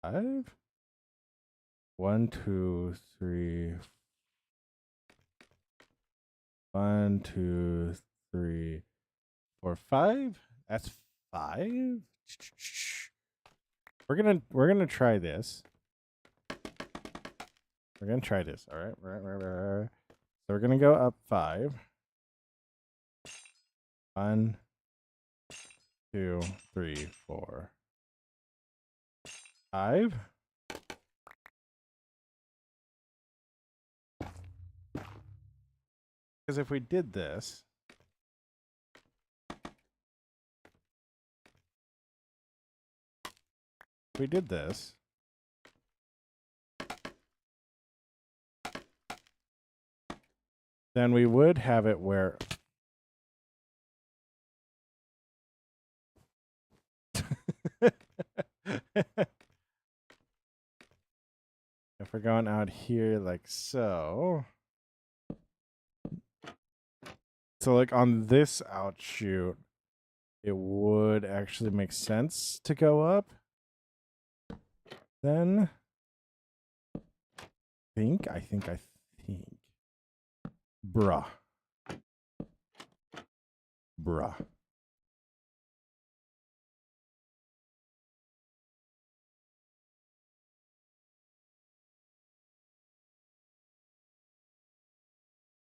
5. 1, 2, 3. 1, 2, 3, 4, 5. That's 5. We're gonna try this. We're gonna try this. All right. So we're gonna go up 5. 1, 2, 3, 4, 5. Because if we did this, then we would have it where if we're going out here like so. So like on this outshoot, it would actually make sense to go up. Then I think. Bruh.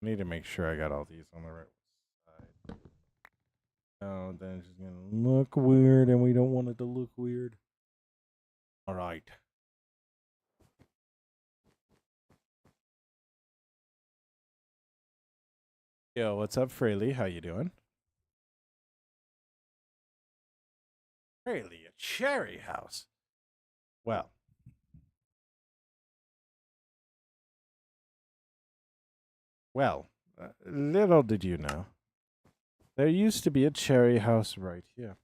I need to make sure I got all these on the right side. No, then it's just gonna look weird, and we don't want it to look weird. All right. Yo, what's up, Fraley? How you doing? Fraley, a cherry house. Well, little did you know, there used to be a cherry house right here.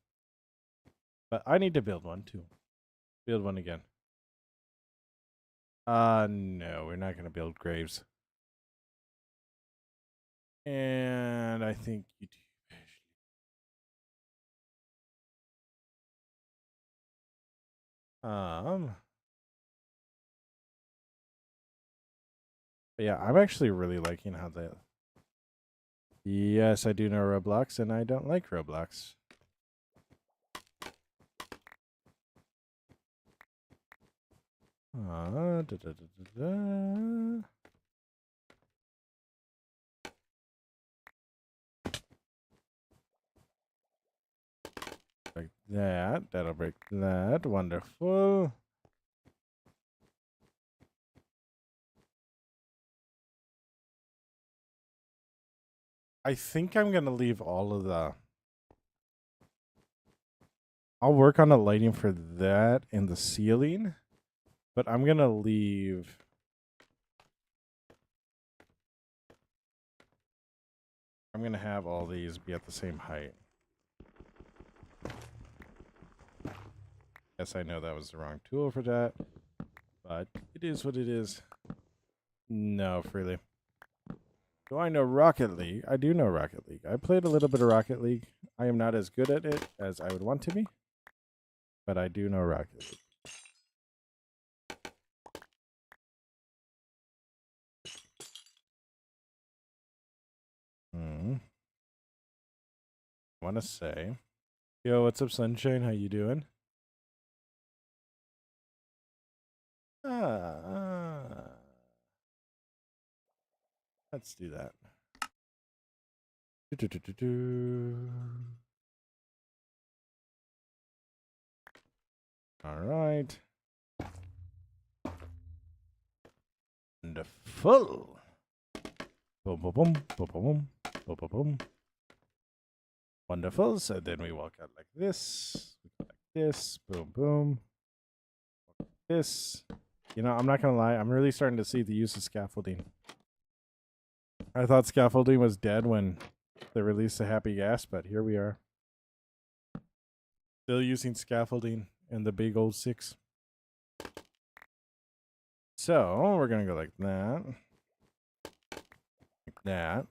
But I need to build one too. Build one again. No, we're not gonna build graves. And I think you do. But yeah, I'm actually really liking how that. Yes, I do know Roblox, and I don't like Roblox. Like that. That'll break that. Wonderful. I think I'm going to leave all of the... I'll work on the lighting for that and the ceiling, but I'm going to leave... I'm going to have all these be at the same height. Yes, I know that was the wrong tool for that, but it is what it is. No, Freely. Do I know Rocket League? I do know Rocket League. I played a little bit of Rocket League. I am not as good at it as I would want to be, but I do know Rocket League. I want to say, yo, what's up, Sunshine? How you doing? Ah, let's do that. All right. Wonderful. Boom, boom, boom, boom, boom, boom, boom, boom. Wonderful. So then we walk out like this. We go like this. Boom, boom. This. You know, I'm not going to lie. I'm really starting to see the use of scaffolding. I thought scaffolding was dead when they released the Happy Gas, but here we are. Still using scaffolding in the big old 6. So we're going to go like that. Like that.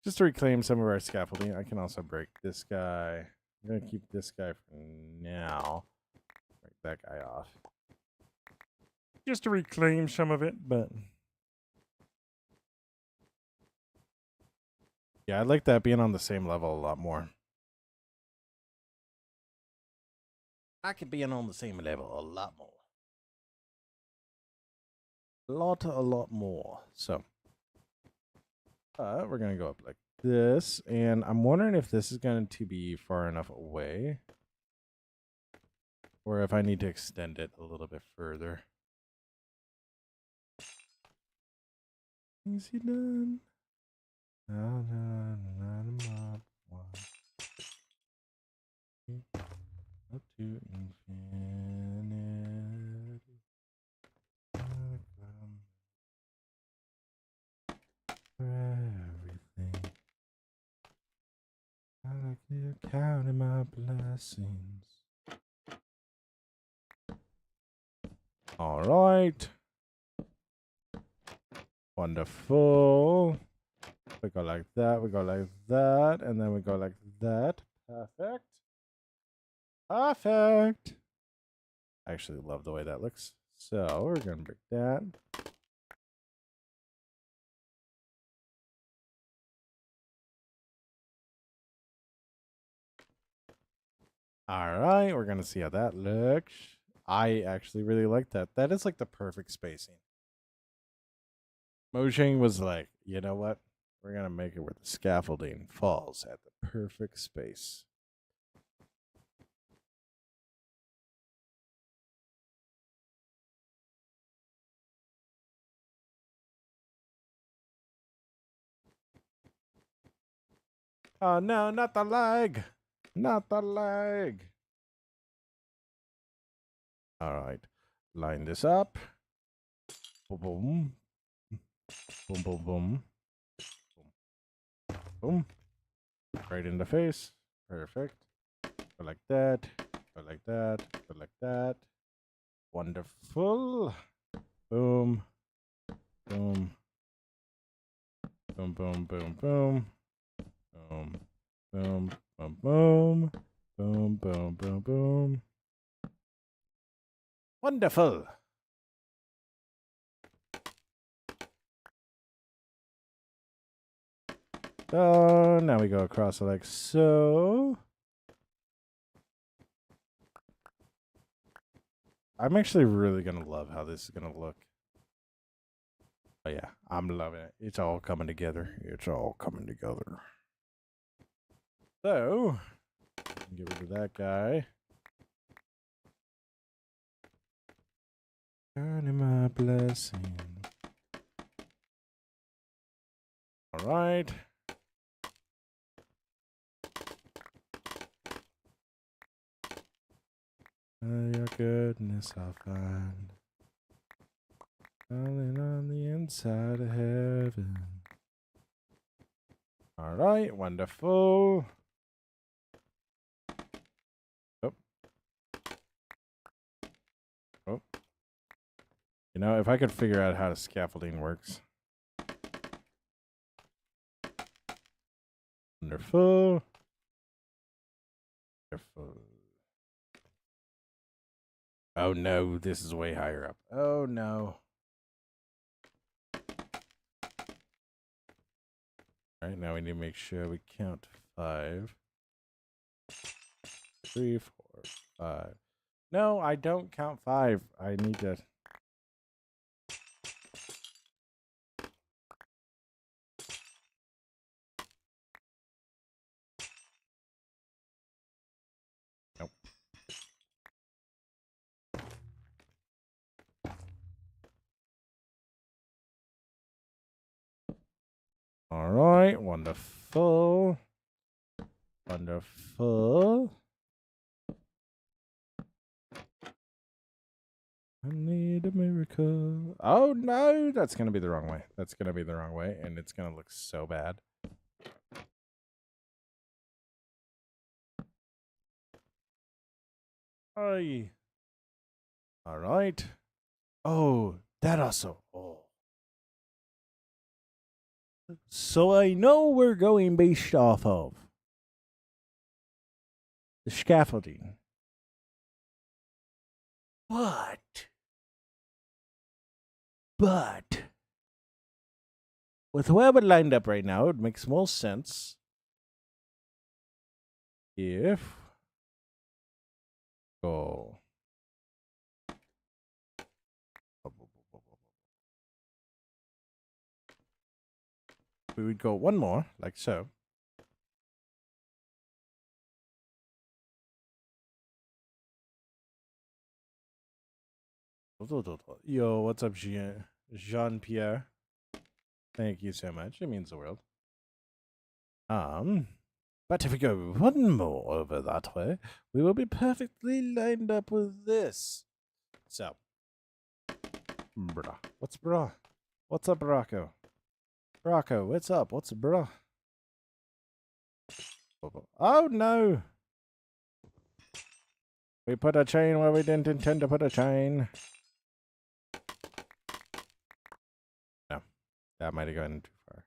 Just to reclaim some of our scaffolding. I can also break this guy. I'm going to keep this guy for now. Break that guy off. Just to reclaim some of it, but... yeah, I like that being on the same level a lot more. I could be on the same level a lot more. A lot more. So, we're going to go up like this. And I'm wondering if this is going to be far enough away. Or if I need to extend it a little bit further. Easy done. Up to infinity. For everything. I like you counting my blessings. All right. Wonderful. We go like that, we go like that, and then we go like that. Perfect. Perfect. I actually love the way that looks. So we're going to break that. All right, we're going to see how that looks. I actually really like that. That is like the perfect spacing. Mojang was like, you know what? We're going to make it where the scaffolding falls at the perfect space. Oh, no, not the leg. Not the leg. All right. Line this up. Boom, boom. Boom, boom, boom. Boom. Right in the face. Perfect. Go like that. Go like that. Go like that. Wonderful. Boom. Boom. Boom, boom, boom, boom. Boom. Boom. Boom, boom. Boom, boom, boom, boom. Wonderful. So now we go across like so. I'm actually really going to love how this is going to look. Oh, yeah, I'm loving it. It's all coming together. It's all coming together. So, get rid of that guy. Earning my blessing. All right. Your goodness I'll find. Falling on the inside of heaven. All right, wonderful. Oh. Oh. You know, if I could figure out how the scaffolding works. Wonderful. Wonderful. Oh no, this is way higher up. Oh no. All right, now we need to make sure we count 5. 3, 4, 5. No, I don't count 5. I need to. Nope. All right, wonderful. Wonderful. I need a miracle. Oh no, that's gonna be the wrong way. That's gonna be the wrong way, and it's gonna look so bad. Aye. All right. Oh, that also. Oh. So I know we're going based off of the scaffolding. But with where we're lined up right now, it makes more sense if go. We would go one more, like so. Yo, what's up, Jean-Pierre? Thank you so much. It means the world. But if we go one more over that way, we will be perfectly lined up with this. So, brah. What's brah? What's up, Rocco? Rocco, what's up? What's brah? Oh no! We put a chain where we didn't intend to put a chain. No, that might have gone too far.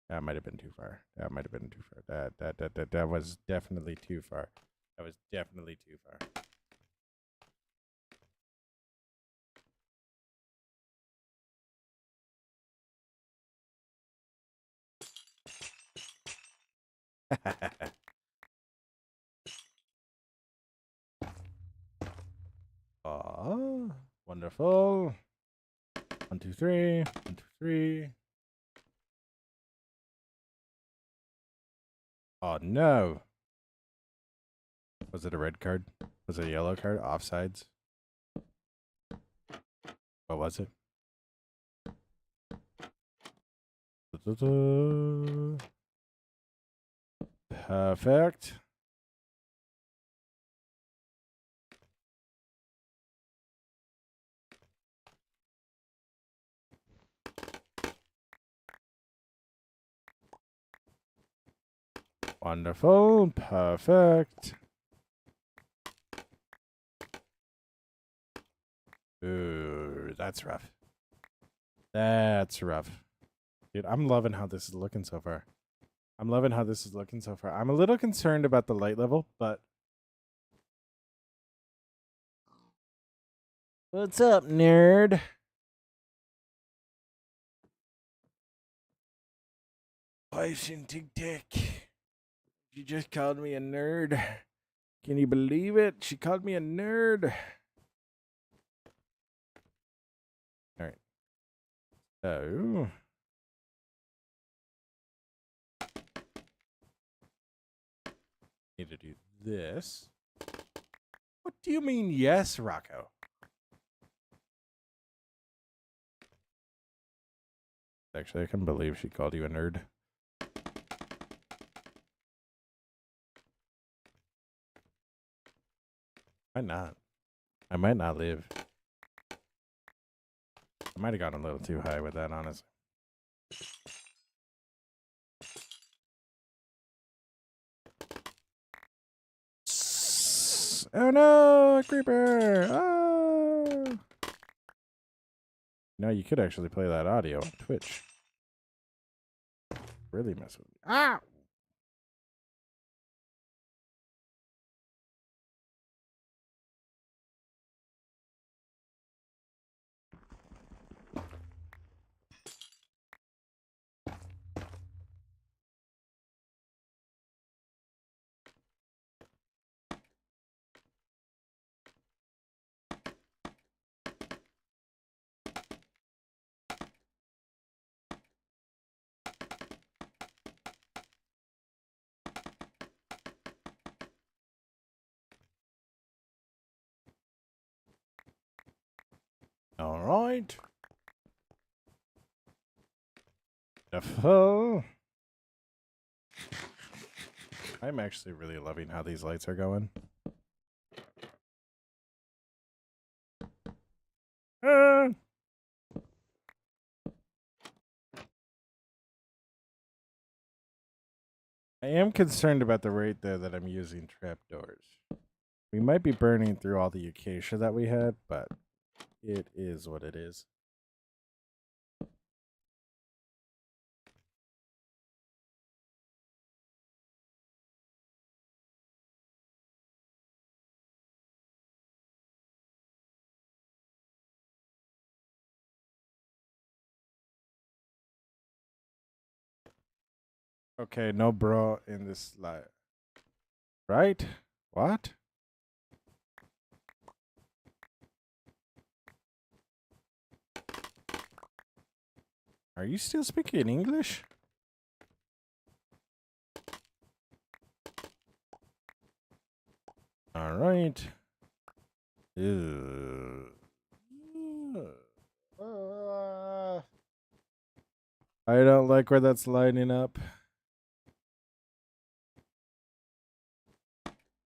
That might have been too far. That might have been too far. That was definitely too far. That was definitely too far. Aw, wonderful. 1, 2, 3. 1, 2, 3. Oh no. Was it a red card? Was it a yellow card? Offsides? What was it? Perfect. Wonderful. Perfect. Ooh, that's rough. That's rough. Dude, I'm loving how this is looking so far. I'm loving how this is looking so far. I'm a little concerned about the light level, but... What's up, nerd? Patient Tic. She just called me a nerd. Can you believe it? She called me a nerd. All right. So... need to do this. What do you mean, yes, Rocco? Actually, I can believe she called you a nerd. Might not. I might not live. I might have gone a little too high with that, honestly. Oh no, a creeper! Oh! No, you could actually play that audio on Twitch. Really mess with me. Ah! right. Beautiful. I'm actually really loving how these lights are going. I am concerned about the rate there that I'm using trapdoors. We might be burning through all the acacia that we had, but it is what it is. Okay, no bra in this light. Right? What? Are you still speaking English? All right. I don't like where that's lining up.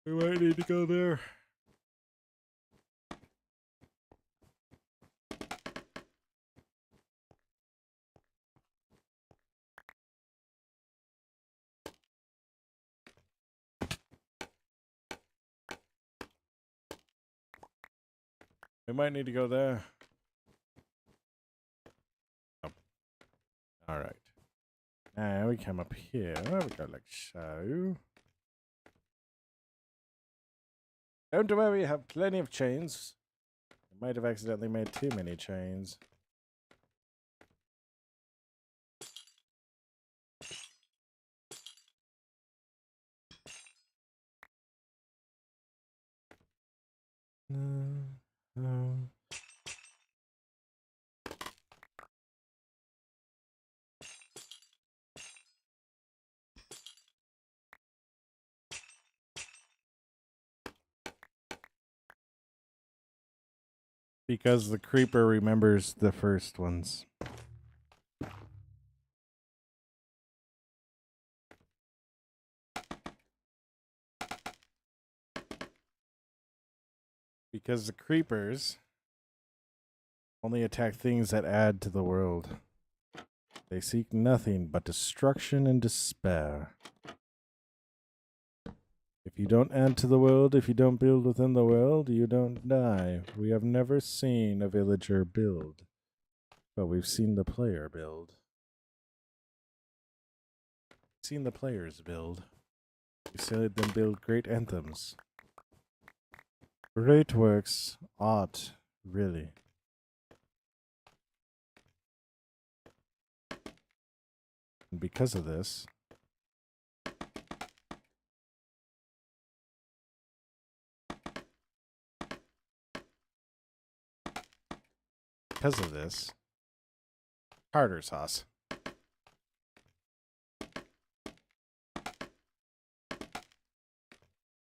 We might need to go there. We might need to go there. Oh. All right. Now we come up here. We go like so. Don't worry, we have plenty of chains. I might have accidentally made too many chains. No. Because the creeper remembers the first ones. Because the creepers only attack things that add to the world. They seek nothing but destruction and despair. If you don't add to the world, if you don't build within the world, you don't die. We have never seen a villager build, but we've seen the player build. Seen the players build. We've seen them build great anthems. Great works, art, really. And because of this, tartar sauce.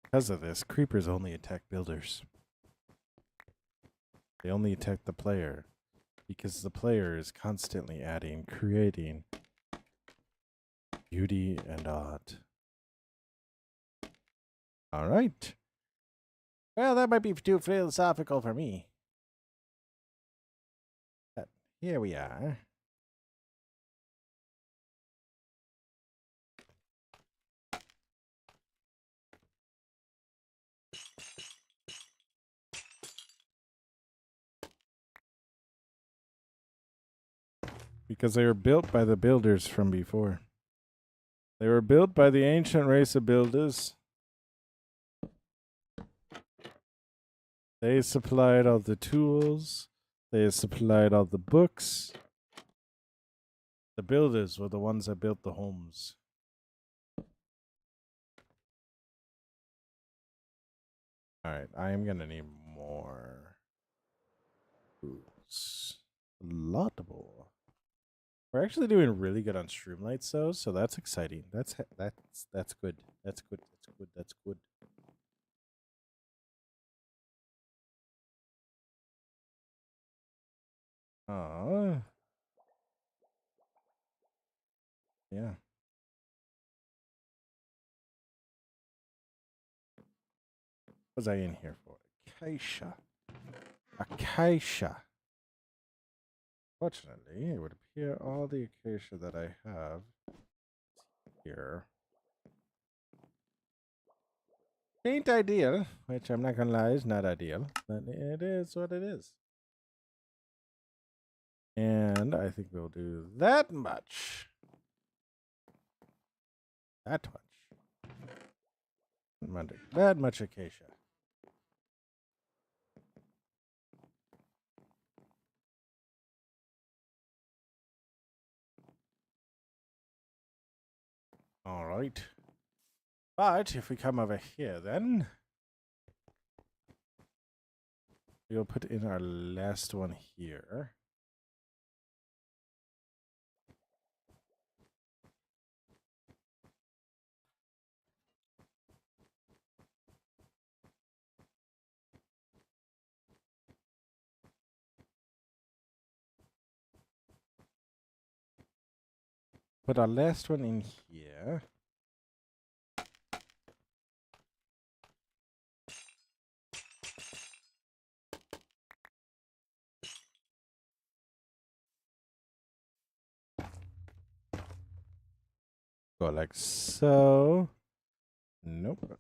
Because of this, creepers only attack builders. They only attack the player because the player is constantly adding, creating beauty and art. All right. Well, that might be too philosophical for me. But here we are. Because they were built by the builders from before. They were built by the ancient race of builders. They supplied all the tools. They supplied all the books. The builders were the ones that built the homes. All right, I am going to need more boots. A lot more. We're actually doing really good on streamlights though, so that's exciting. That's good. That's good. That's good. Yeah. What was I in here for? Acacia. Acacia. Fortunately, it would appear all the acacia that I have here ain't ideal, which I'm not gonna lie is not ideal, but it is what it is. And I think we'll do that much. That much. That much acacia. All right. But if we come over here, then we'll put in our last one here. Put our last one in here. Go like so. Nope.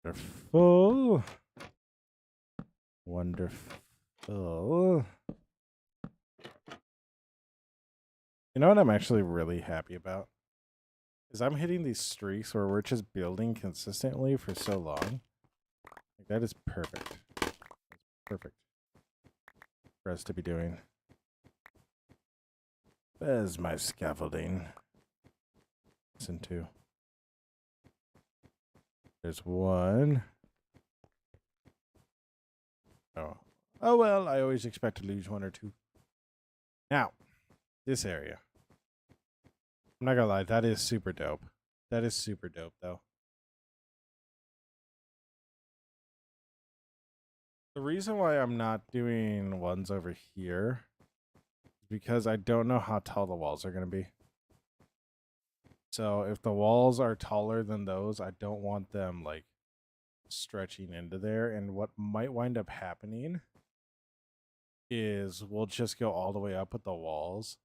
Wonderful. Wonderful. You know what I'm actually really happy about? Is I'm hitting these streaks where we're just building consistently for so long. Like, that is perfect. That's perfect for us to be doing. There's my scaffolding. Listen to. There's one. Oh. Oh well, I always expect to lose one or two. Now, this area. I'm not gonna lie, that is super dope. That is super dope, though. The reason why I'm not doing ones over here is because I don't know how tall the walls are gonna be. So if the walls are taller than those, I don't want them like stretching into there. And what might wind up happening is we'll just go all the way up with the walls,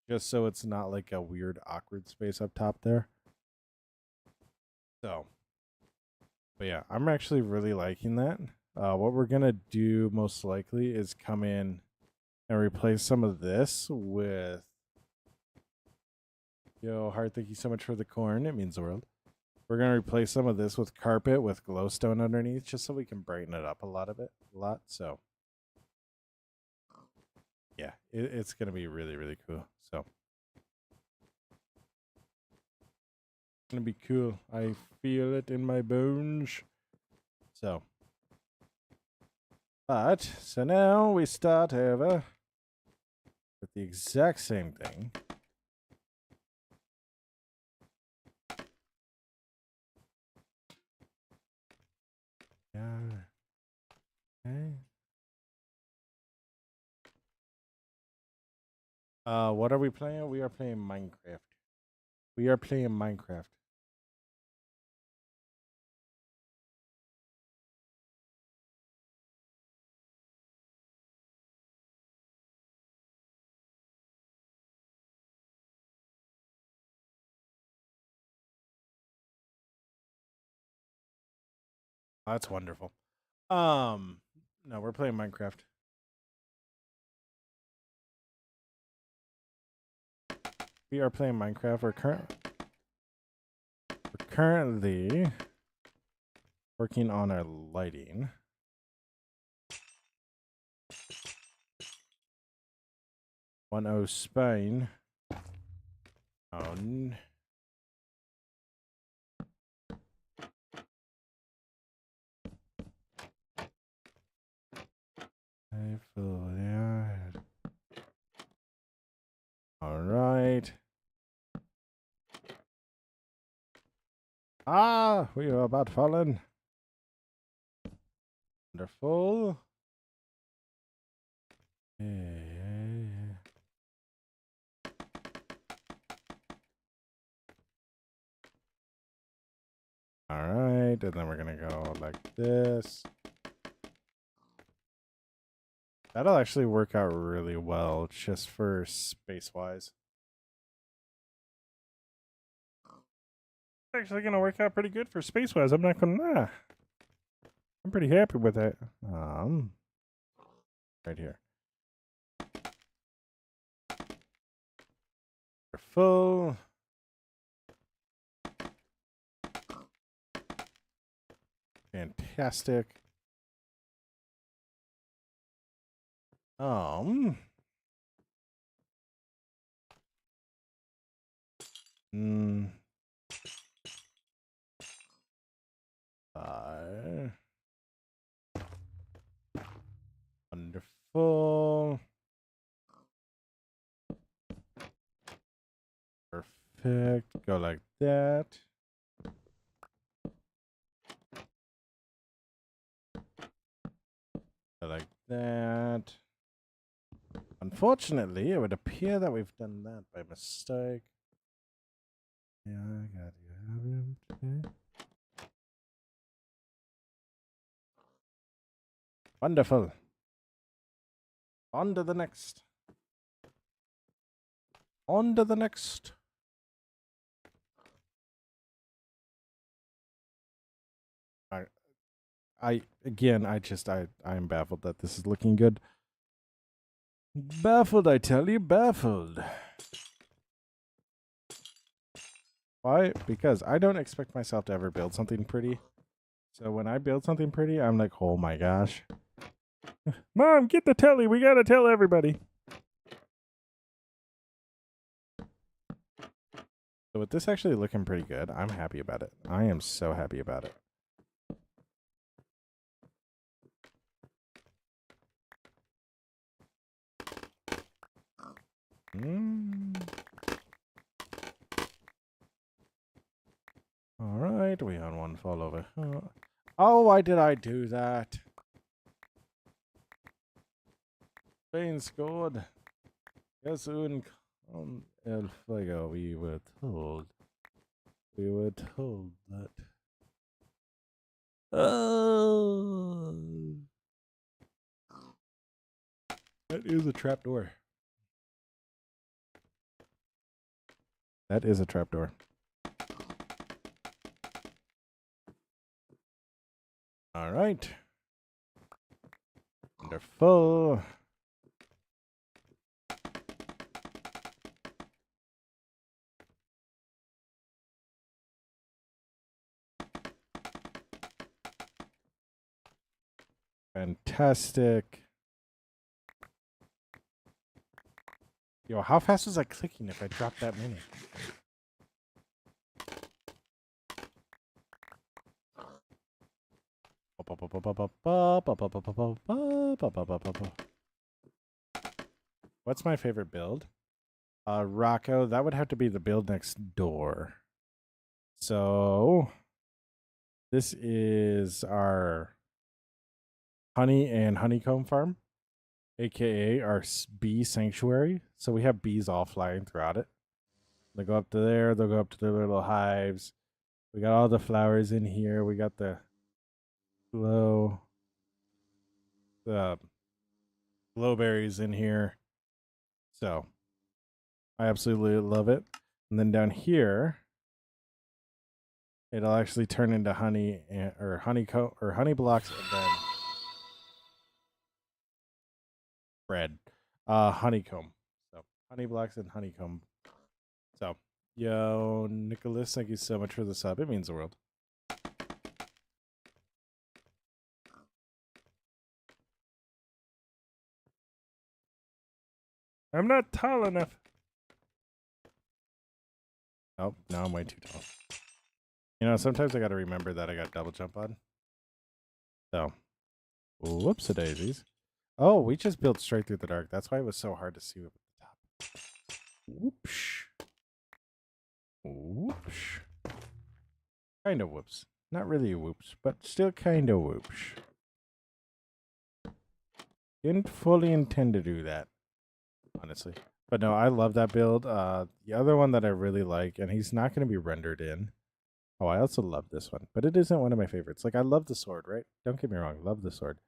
just so it's not like a weird awkward space up top there. So, but yeah, I'm actually really liking that. What we're gonna do most likely is come in and replace some of this with. Yo, Hart, thank you so much for the corn. It means the world. We're gonna replace some of this with carpet with glowstone underneath, just so we can brighten it up a lot. So yeah, it's gonna be really, really cool. So it's gonna be cool. I feel it in my bones. So, but so now we start over with the exact same thing. Yeah. Okay. What are we playing? We are playing Minecraft. We are playing Minecraft. That's wonderful. No, we're playing Minecraft. We are playing Minecraft. We're currently working on our lighting. Spain. Oh, all right. Ah, we are about fallen. Wonderful. Yeah. All right, and then we're gonna go like this. That'll actually work out really well just for space-wise. It's actually gonna work out pretty good for space-wise. I'm not gonna lie. I'm pretty happy with it. Right here. Full. Fantastic. Mm, wonderful. Perfect. Go like that. Go like that. Unfortunately, it would appear that we've done that by mistake. Yeah, I got you. Okay. Wonderful. On to the next. On to the next. I'm baffled that this is looking good. Baffled, I tell you, baffled. Why? Because I don't expect myself to ever build something pretty. So when I build something pretty, I'm like, oh my gosh. Mom, get the telly. We gotta tell everybody. So with this actually looking pretty good, I'm happy about it. I am so happy about it. All right, we on one fall over. Oh, why did I do that? Spain scored. Yes, soon come El Fuego. We were told. We were told that. Oh. That is a trapdoor. That is a trapdoor. All right. Wonderful. Fantastic. Yo, how fast was I clicking if I dropped that many? What's my favorite build? Rocco, that would have to be the build next door. So this is our honey and honeycomb farm, aka our bee sanctuary. So we have bees all flying throughout it. They go up to there, they'll go up to their little hives. We got all the flowers in here. We got the the glowberries in here. So I absolutely love it. And then down here, it'll actually turn into honey or honeycomb or honey blocks and then bread. Honeycomb. So honey blocks and honeycomb. So yo, Nicholas, thank you so much for the sub. It means the world. I'm not tall enough. Oh, now I'm way too tall. You know, sometimes I got to remember that I got double jump on. So, whoops a daisies. Oh, we just built straight through the dark. That's why it was so hard to see at the top. Whoops. Whoops. Kind of whoops. Not really a whoops, but still kind of whoops. Didn't fully intend to do that, honestly. But no, I love that build. The other one that I really like, and he's not going to be rendered in. Oh, I also love this one, but it isn't one of my favorites. Like, I love the sword, right? Don't get me wrong, love the sword.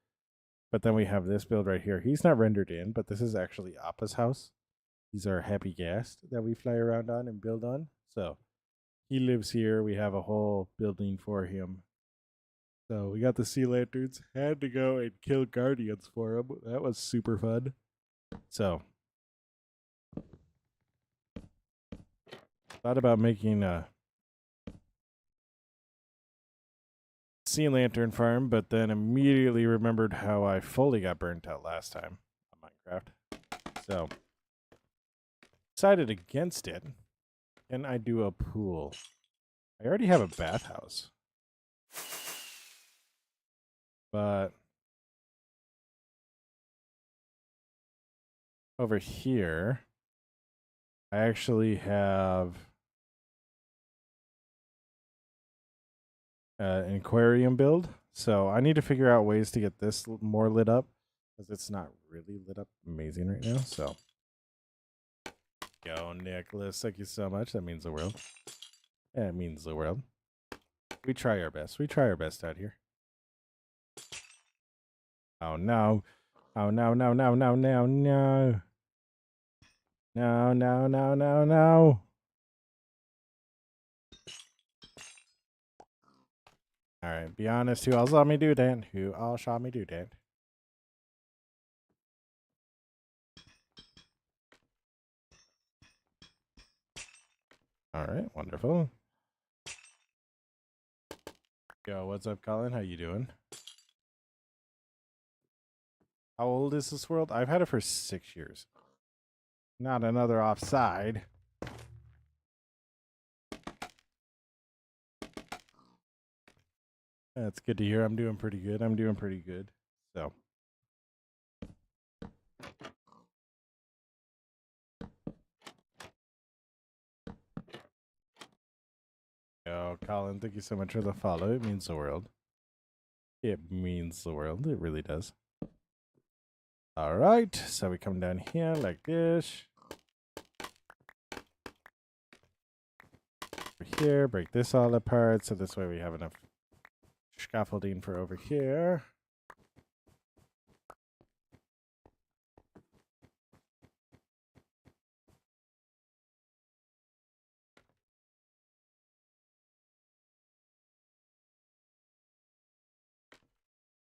But then we have this build right here. He's not rendered in, but this is actually Appa's house. He's our happy guest that we fly around on and build on. So he lives here. We have a whole building for him. So we got the sea lanterns. Had to go and kill guardians for him. That was super fun. So thought about making a sea lantern farm, but then immediately remembered how I fully got burnt out last time on Minecraft. So decided against it. Can I do a pool? I already have a bathhouse. But over here, I actually have an aquarium build. So I need to figure out ways to get this more lit up because it's not really lit up amazing right now. So, go, Nicholas. Thank you so much. That means the world. Yeah, it means the world. We try our best. We try our best out here. Oh, no. Oh, no, no, no, no, no, no. No, no, no, no, no. All right, be honest. Who else saw me do that? Who all saw me do that? All right, wonderful. Yo, what's up, Colin? How you doing? How old is this world? I've had it for 6 years. Not another offside. That's good to hear. I'm doing pretty good. I'm doing pretty good. So. Yo, Colin, thank you so much for the follow. It means the world. It means the world. It really does. All right. So we come down here like this. Over here, break this all apart. So this way we have enough scaffolding for over here.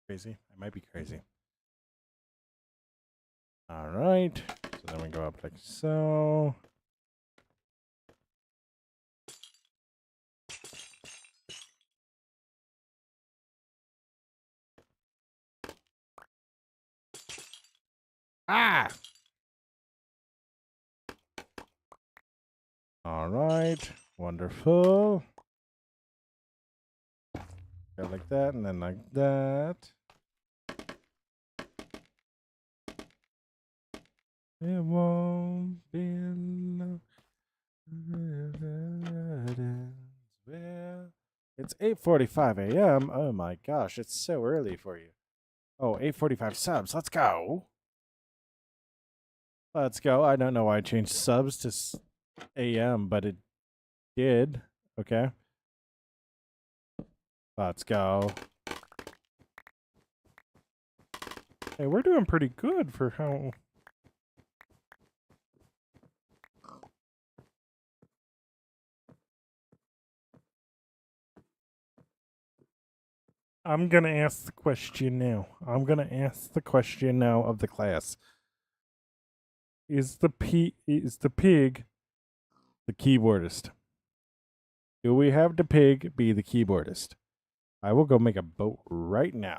Crazy. I might be crazy. All right. So then we go up like so. Ah! All right. Wonderful. Go like that and then like that. It won't be long. It's 8:45 a.m. Oh my gosh, it's so early for you. Oh, 8:45 subs. Let's go. Let's go. I don't know why I changed subs to AM, but it did. Okay. Let's go. Hey, we're doing pretty good for how... I'm going to ask the question now. I'm going to ask the question now of the class. Is the pig the keyboardist? Do we have the pig be the keyboardist? I will go make a boat right now.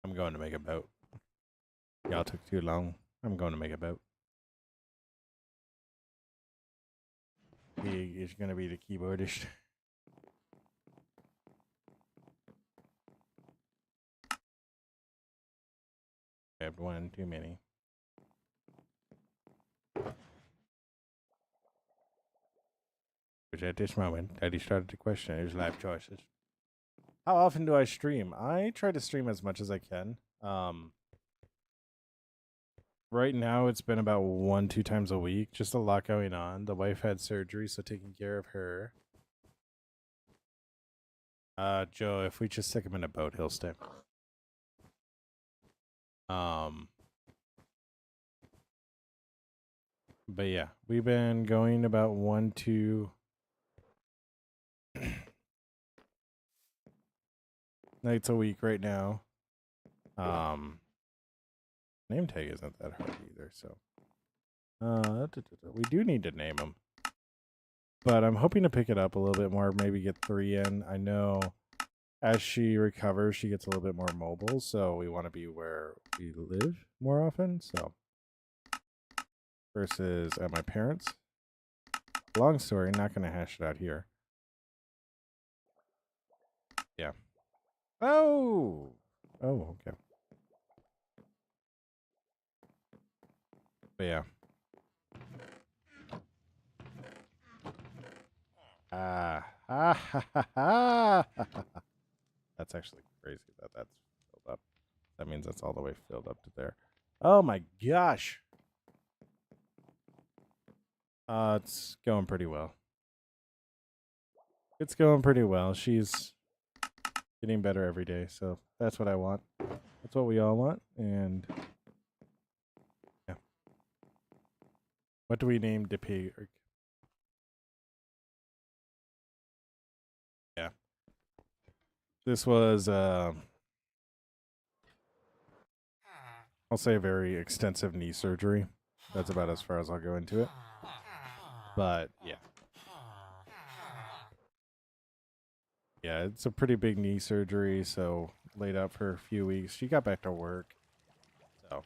I'm going to make a boat. Y'all took too long. I'm going to make a boat. Pig is going to be the keyboardist. I have one too many. We're because at this moment, Daddy started to question his life choices. How often do I stream? I try to stream as much as I can. Right now, it's been about 1-2 times a week. Just a lot going on. The wife had surgery, so taking care of her. Joe, if we just stick him in a boat, he'll stay. But yeah, we've been going about 1-2 nights a week right now. Name tag isn't that hard either, so we do need to name him. But I'm hoping to pick it up a little bit more, maybe get 3 in. I know as she recovers, she gets a little bit more mobile, so we want to be where we live more often, so versus at my parents'. Long story, not going to hash it out here. Yeah. Oh, okay. But yeah. That's actually crazy that that's filled up. That means that's all the way filled up to there. Oh my gosh. It's going pretty well. It's going pretty well. She's getting better every day, so that's what I want. That's what we all want, and yeah. What do we name the pig? Yeah. This was I'll say a very extensive knee surgery. That's about as far as I'll go into it. But yeah. Yeah, it's a pretty big knee surgery, so laid up for a few weeks. She got back to work. So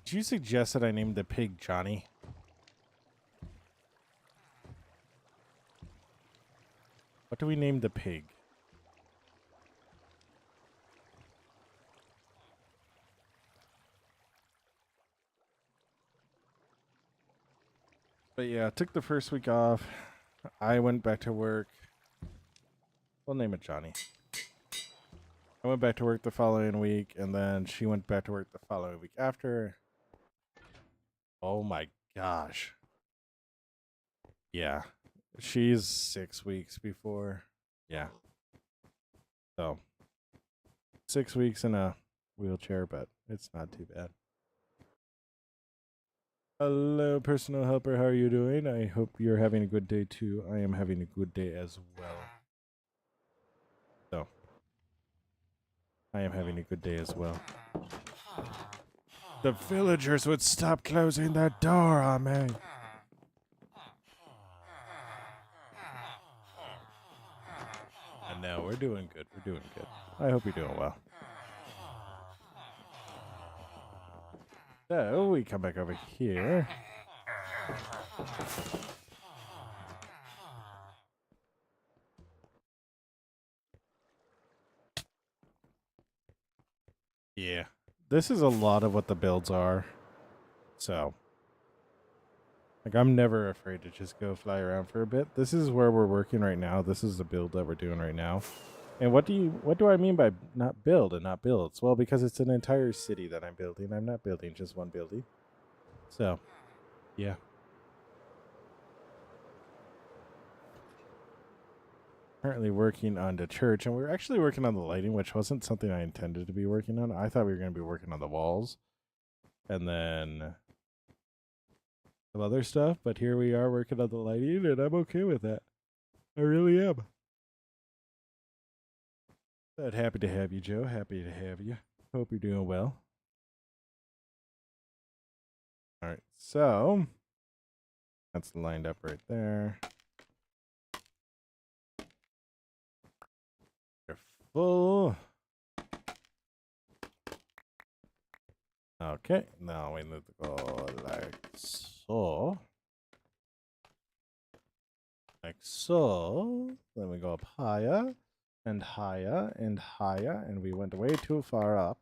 did you suggest that I named the pig Johnny? What do we name the pig? But yeah, took the first week off. I went back to work. We'll name it Johnny. I went back to work the following week, and then she went back to work the following week after. Oh my gosh. Yeah. She's 6 weeks before. Yeah. So 6 weeks in a wheelchair, but it's not too bad. Hello, personal helper. How are you doing? I hope you're having a good day too. I am having a good day as well. So, I am having a good day as well. The villagers would stop closing their door on me. And now we're doing good. We're doing good. I hope you're doing well. So, we come back over here. Yeah. This is a lot of what the builds are. So, like, I'm never afraid to just go fly around for a bit. This is where we're working right now. This is the build that we're doing right now. And what do I mean by not build and not builds? Well, because it's an entire city that I'm building. I'm not building just one building. So, yeah. Currently working on the church, and we're actually working on the lighting, which wasn't something I intended to be working on. I thought we were going to be working on the walls and then some other stuff, but here we are working on the lighting, and I'm okay with that. I really am. But happy to have you, Joe. Happy to have you. Hope you're doing well. All right, so that's lined up right there. They're full. Okay, now we need to go like so. Like so. Then we go up higher and higher and higher, and we went way too far up.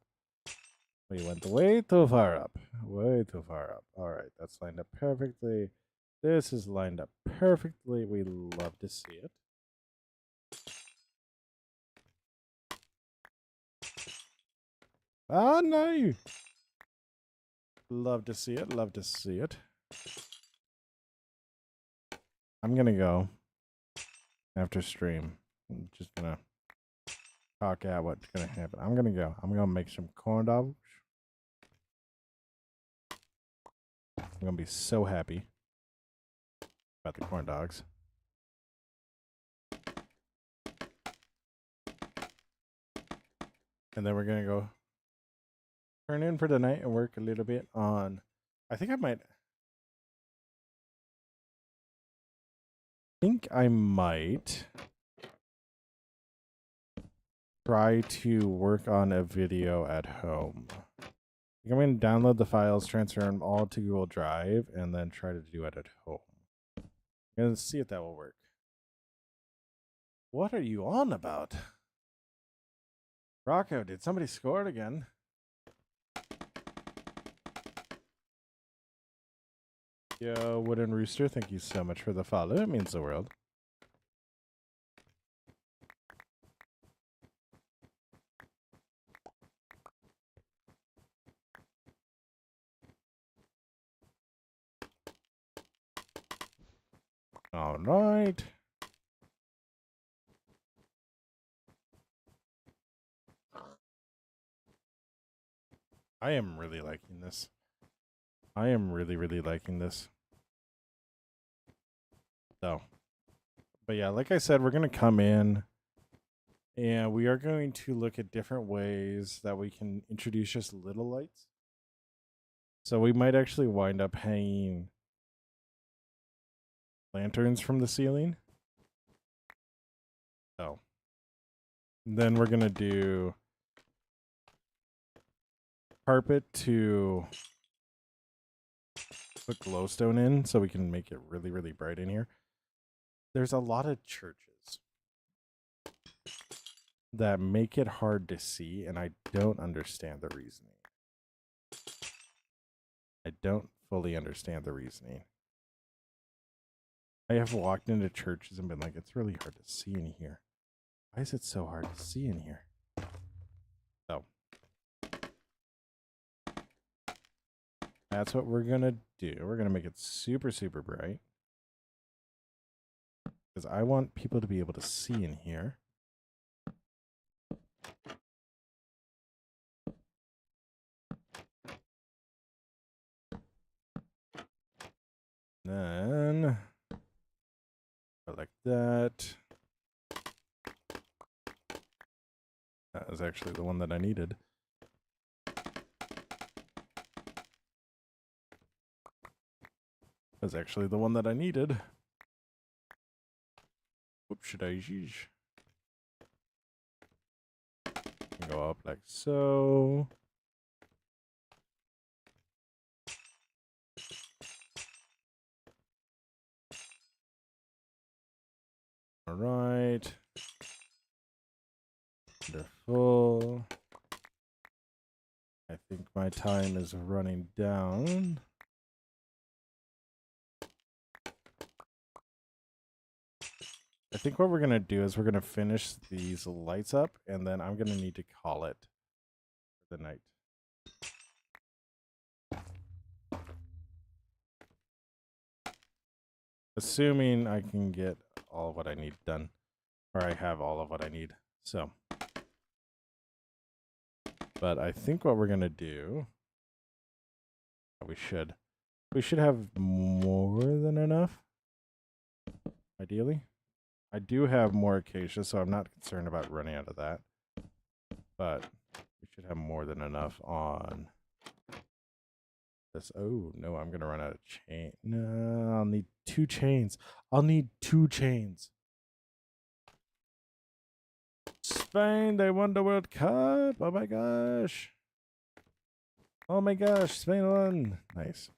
We went way too far up. Way too far up. All right, that's lined up perfectly. This is lined up perfectly. We love to see it. Oh, no. Love to see it. Love to see it. I'm going to go after stream. I'm just going to talk out what's going to happen. I'm going to go. I'm going to make some corn dogs. I'm going to be so happy about the corn dogs. And then we're going to go turn in for the night and work a little bit on. I think I might try to work on a video at home. I'm going to download the files, transfer them all to Google Drive, and then try to do it at home. I'm going to see if that will work. What are you on about? Rocco, did somebody score it again? Yo, Wooden Rooster, thank you so much for the follow. It means the world. All right. I am really liking this. I am really, really liking this. So, but yeah, like I said, we're going to come in and we are going to look at different ways that we can introduce just little lights. So we might actually wind up hanging lanterns from the ceiling. So then we're going to do carpet to put glowstone in so we can make it really, really bright in here. There's a lot of churches that make it hard to see, and I don't understand the reasoning. I don't fully understand the reasoning. I have walked into churches and been like, it's really hard to see in here. Why is it so hard to see in here? So that's what we're going to do. We're going to make it super, super bright. Because I want people to be able to see in here. Then, like that. That was actually the one that I needed. That's actually the one that I needed. Whoops, should I use? Go up like so. All right. Wonderful. I think my time is running down. I think what we're going to do is we're going to finish these lights up, and then I'm going to need to call it for the night. Assuming I can get all of what I need done, or I have all of what I need. So, but I think what we're going to do, we should have more than enough, ideally. I do have more acacia, so I'm not concerned about running out of that. But we should have more than enough on this. Oh, no, I'm going to run out of chain. No, I'll need 2 chains. I'll need 2 chains. Spain, they won the World Cup. Oh, my gosh. Oh, my gosh. Spain won. Nice.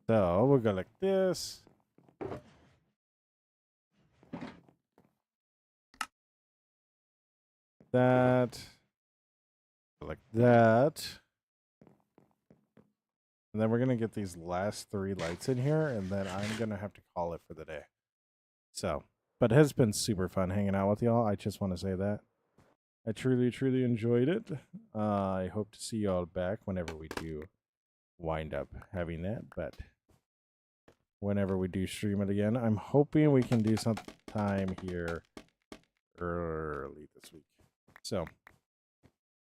So we'll go like this. That. Like that. And then we're going to get these last 3 lights in here, and then I'm going to have to call it for the day. So, but it has been super fun hanging out with y'all. I just want to say that. I truly, truly enjoyed it. I hope to see y'all back whenever we do wind up having that. But whenever we do stream it again, I'm hoping we can do some time here early this week. So,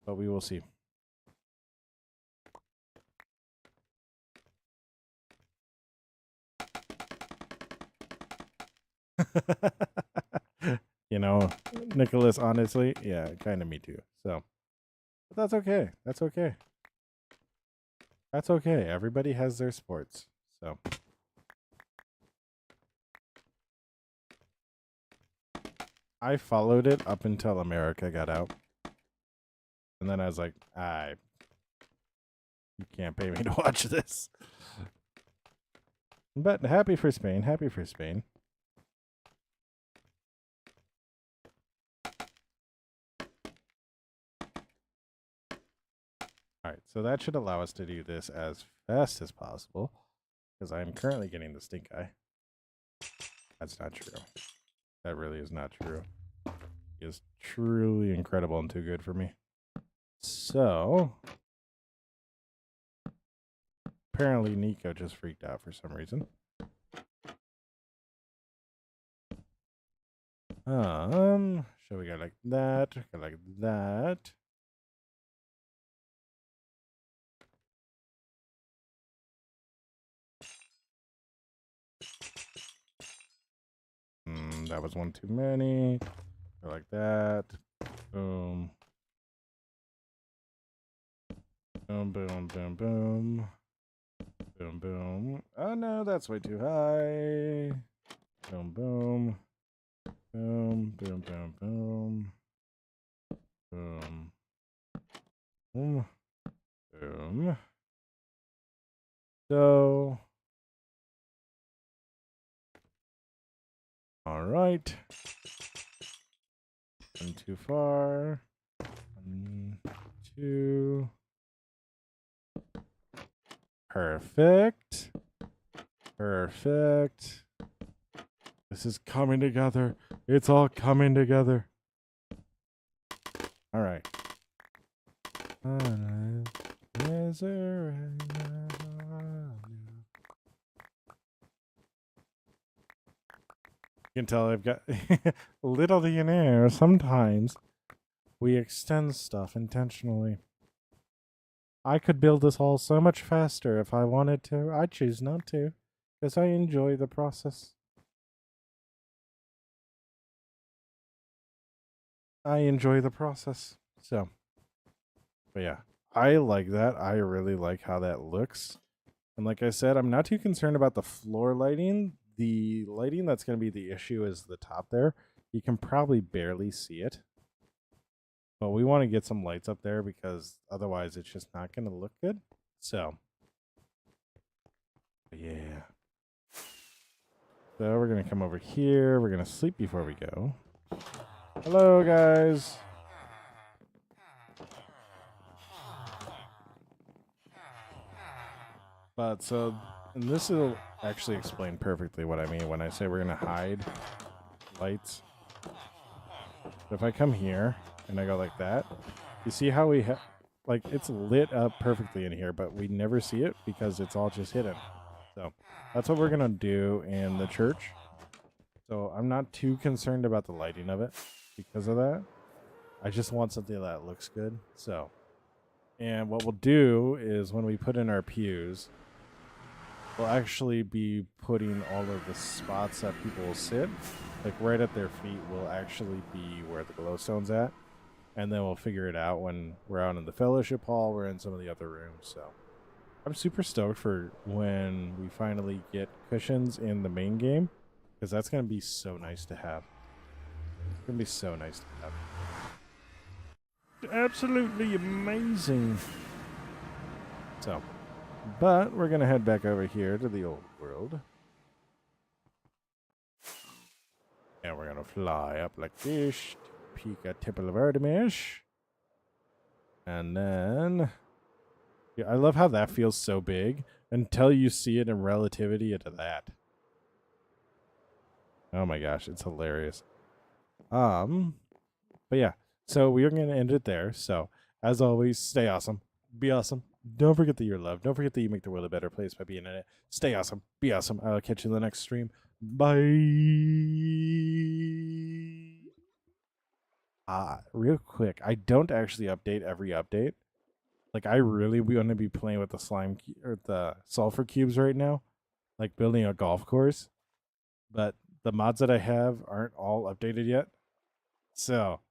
but we will see. You know, Nicholas, honestly, yeah, kind of me too. So, but that's okay. That's okay. That's okay. Everybody has their sports. So, I followed it up until America got out. And then I was like, you can't pay me to watch this. But happy for Spain. Happy for Spain. All right, so that should allow us to do this as fast as possible, because I'm currently getting the stink eye. That's not true. That really is not true. He is truly incredible and too good for me. So, apparently Nico just freaked out for some reason. Shall we go like that? Go like that. That was one too many. Go like that. Boom. Boom, boom, boom, boom. Boom, boom. Oh no, that's way too high. Boom, boom. Boom, boom, boom, boom. Boom. Boom. Boom. So. All right. One too far. 1, 2. Perfect. Perfect. This is coming together. It's all coming together. All right. You can tell I've got little do you know, sometimes we extend stuff intentionally. I could build this hall so much faster if I wanted to. I choose not to, because I enjoy the process. I enjoy the process. So, but yeah, I like that. I really like how that looks. And like I said, I'm not too concerned about the floor lighting. The lighting that's going to be the issue is the top there. You can probably barely see it. But we want to get some lights up there because otherwise it's just not going to look good. So, yeah. So we're going to come over here. We're going to sleep before we go. Hello, guys. But so, and this will actually explain perfectly what I mean when I say we're going to hide lights. So if I come here and I go like that, you see how we have, like, it's lit up perfectly in here, but we never see it because it's all just hidden. So that's what we're going to do in the church. So I'm not too concerned about the lighting of it because of that. I just want something that looks good. So, and what we'll do is when we put in our pews, we'll actually be putting all of the spots that people will sit, like right at their feet will actually be where the glowstone's at. And then we'll figure it out when we're out in the fellowship hall, we're in some of the other rooms. So I'm super stoked for when we finally get cushions in the main game, because that's going to be so nice to have. It's going to be so nice to have. Absolutely amazing. So, But we're going to head back over here to the old world. And we're going to fly up like this to peek at Temple of Artemis. And then... yeah, I love how that feels so big until you see it in relativity into that. Oh my gosh, it's hilarious. But yeah, so we are going to end it there. So, as always, stay awesome. Be awesome. Don't forget that you're loved. Don't forget that you make the world a better place by being in it. Stay awesome. Be awesome. I'll catch you in the next stream. Bye. Real quick, I don't actually update every update. Like, I really want to be playing with the slime or the sulfur cubes right now, like building a golf course. But the mods that I have aren't all updated yet. So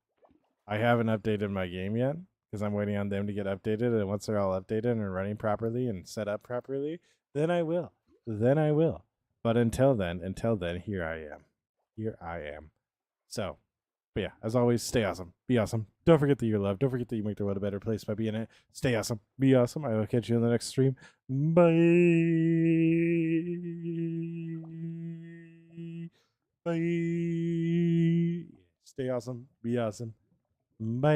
I haven't updated my game yet because I'm waiting on them to get updated. And once they're all updated and running properly and set up properly, then I will. Then I will. But until then, here I am. Here I am. So, but yeah, as always, stay awesome. Be awesome. Don't forget that you're loved. Don't forget that you make the world a better place by being in it. Stay awesome. Be awesome. I will catch you in the next stream. Bye. Bye. Stay awesome. Be awesome. Bye.